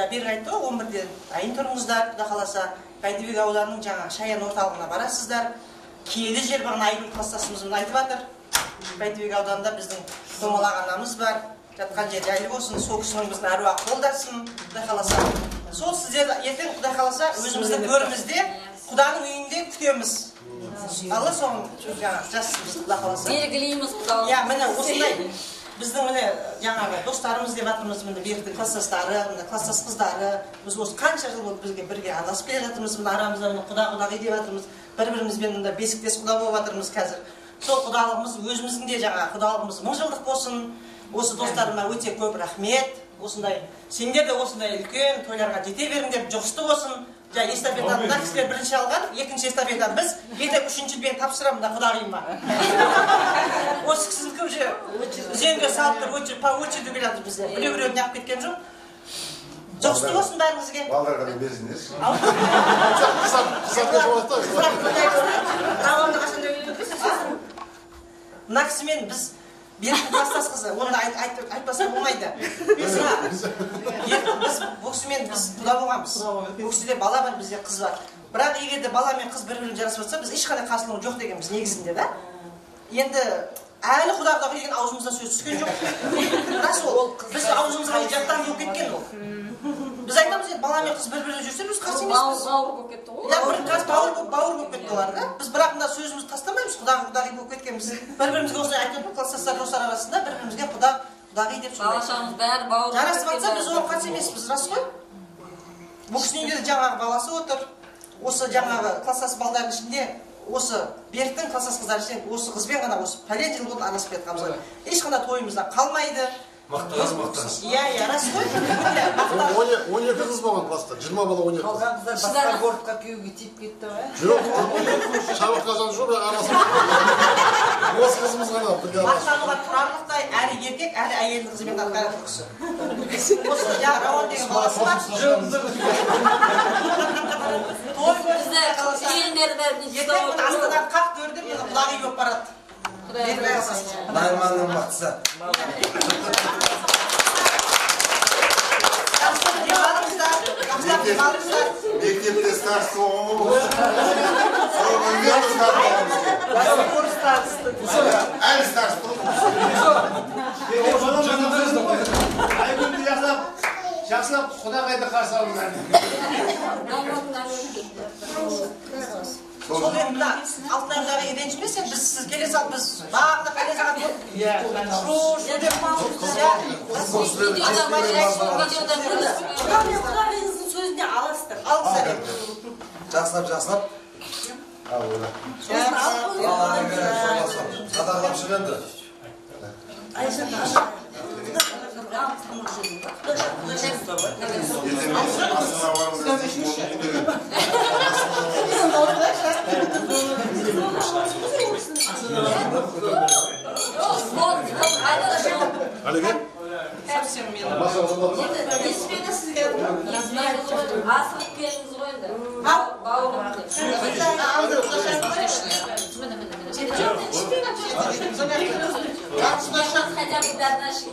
берік айтты ғой, 11-де дайын тұрыңыздар, құдай қаласа, Бәйдібек ауданының жаңа Шаян орталығына барасыздар. Киелі жер бағана Айгүл кластасымыз айтып жатыр. Бәйдібек ауданында біздің домалақ анамыз бар. Жатқан жер жайлы болсын, сол кісінің біздің әруақ қолдасын, құдай қаласа. Сол сіздер ертең құдай қаласа өзіміздің көрімізде, құданың үйінде күтеміз. Алла соғын жассыз құдай қаласа. Белгілейміз құдай. Иә, міне осындай біздің міне жаңағы достарымыз деп жатырмыз, міне беріктің кластастары, міне кластас қыздары. Біз осы қанша жыл болды бізге бірге араласып келе жатырмыз, міне арамызда құда-құдағи деп жатырмыз. Бір-бірімізбен мында бесіктес құда болып жатырмыз қазір. Сол құдалығымыз өзіміздің де жаңа құдалығымыз 1000 жылдық болсын. Осы достарыма өте көп рахмет. Осындай сендер де осындай үлкен тойларға жете беріңдер, жұғысты болсын. Жаңа эстафетаны мына кісілер бірінші алған, екінші эстафета біз, ертең үшіншіні мен тапсырамын да құдағиыма. Осы кісінің көбже үзеңге салып тұр, по очереди келеді бізде. Біреу-біреуін неғып кеткен жоқ. Жұғысты болсын бәріңізге. Балдарға да берсіңдер. Мына кісімен біз Беріктің класстас қызы, оны да айтпаса болмайды. Біз бұл кісімен біз құда болғанбыз. Бұл кісіде бала бар, бізде қыз бар. Бірақ егер де бала мен қыз бір-бірін жарасып жатса, біз ешқандай қарсылығы жоқ дегенбіз негізінде да. Енді әлі құда деген аузымыздан сөз түскен жоқ. Рас ол, біз аузымызға жаттан жоқ кеткен ол. Біз айтамыз енді бала мен қыз бір-бірін жүрсе, біз қарсы емеспіз. Бауыр болып кетті ғой. Ja, бауыр болып кетті олар да. Біз бірақ мына сөзімізді тастамаймыз, құдағи болып кеткенбіз. Бір-бірімізге осылай айтып класстастар достар арасында бір-бірімізге құдағи деп сондай. Бала-шағамыз бәрі бауыр. Жарасып жатса, біз оған қарсы емеспіз, рас қой? Бұл кісінің үйде жаңағы баласы отыр. Осы жаңағы класстас балдардың ішінде осы Беріктің класстас қыздары ішінде осы қызбен ғана осы пәлен жыл болды араласып жатқанымыз. Ешқандай тойымыздан қалмайды. Мақтаңыз. Иә, рас қой. 12 қыз болған класста, 20 бала 12. Қалған қыздар басқа городқа күйеуге тиіп кетті ме? Жоқ, шабытқажан жоқ, бірақ арасында. Осы қызымыз ғана бірге араласып. Мақтануға тұрарлықтай әрі еркек, әрі әйелдің қызымен атқаратын кісі. Осы Рауан деген баласы бар. Той Бізде елдерді ертең мені астанадан қақ көрді, мені құлағы болып барады. Найманның бақытса. Мектепте старшысы оңы әлі старшы жақсылап құдағайды қарсы алыңдар. Сол енді алтынайдағы ренжімес, біз сіз келе сал, біз бағында пәле сағат Құдағайыңыздың сөзіне аласыздар. жақсылап. Ал ода. Қадағалап шығады. Әлеге? Совсем мені. Еспені сізге асырып келіңіз ғой енді. Бауырым. Хотя бы до нашей.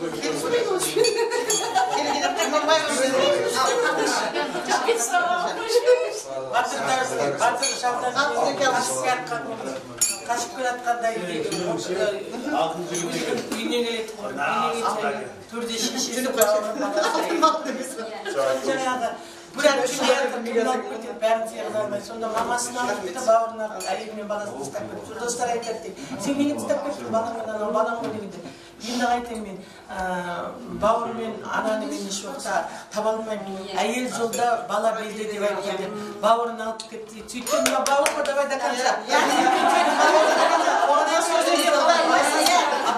Қашып келатқандай үйіне келеді ғой. Төрде шешесі жаңағы Бұрат бәрін тегіз алмай, сонда мамасын алып кетті, бауырын алып, әйелімен баласын ұстап кетті. Достар айтады дейді, сен мені ұстап кетті, балаңмен анау, балаң ғой дегенде. Енді айтайын мен, бауырмен ананы мен еш уақытта таба алмаймын. Әйел жолда бала белде деп айтады. Бауырын алып кетті. Сөйткен мына бауыр ғой, давай да қанша.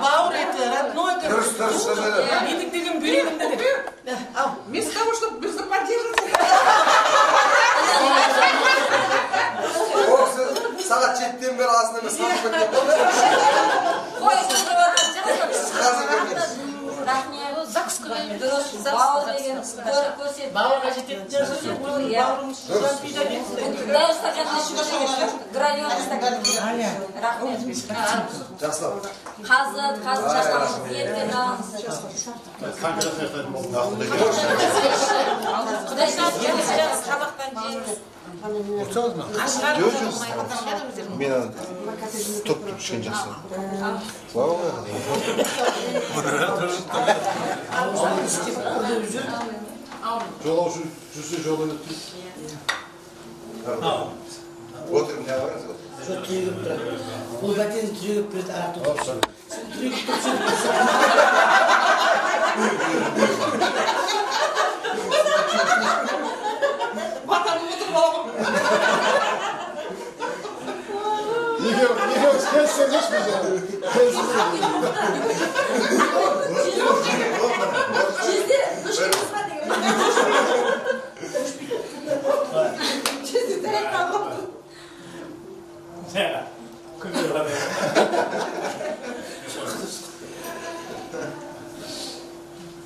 Бауыр это родной, это менің деген бүйрегімді деп. Вместо того, чтобы без поддерживать. Сағат 7-тен бері азын емес қанып кеткен. Бауыр деген көрсет. Бауырға жететін жазы бауырым шыққан пида кетті. Дай стакан гранен стакан. Рахмет. Жақсылап. Қазы жасамыз, ертен алыңыз. Қанша сәттен болды? Құдай шақырып табақтан жейміз. Мен топ кішкен жақсы. Жолаушы жүрсе жолын өтті. Отырым не алыңыз? Жоқ, түрегіп тұрады. Бұл бәтені түрегіп берді арақты тұрсын. Сен түрегіп тұрсын. Батаны ұтып балам. Неге келсен ешпіз еді.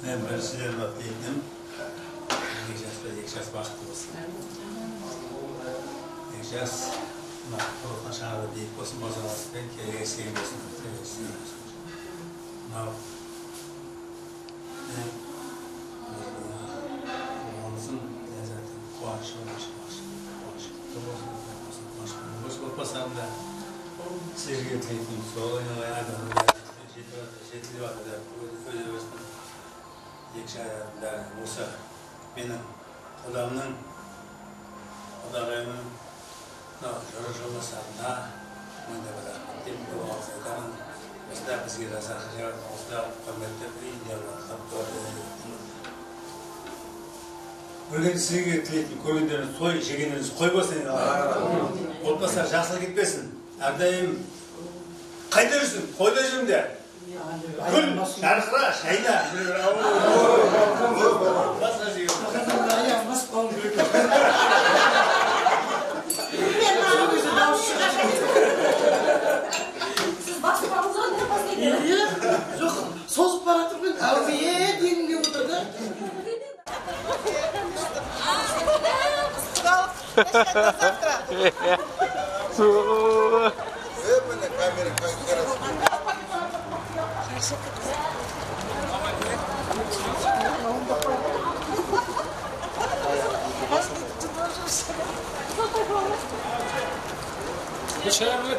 Мен біріншіден бақытым, екі жас бақытты болсын. Екі жас, толыққан шаңыры биік болсын, базаласпен келеге сегін болсын. mınao oğlumuzun zaten kuançı olmuş. Boş olmasam da sevgi etmeydim. Soğuyla ayağımda жетіліп жатыр өзіміздің екі шаярында осы менің құдамның құдағайымның жора жолдастарына мындай бір рахмет айтамын. Осында бізге жасаған жаратқан осында құрметті көрген сізге тілейтін көргендеріңіз той жегендеріңіз қой болсын. Отбасылар жақсылық кетпесін. Әрдайым қайда жүрсің? Қойда жүріңдер. Gül, şarkıra, şeyler. Siz basmanızdan ne bahsediyorsunuz? Yok, sozup baratır ben. Abiye diyelim diye burada. Dışarı mı?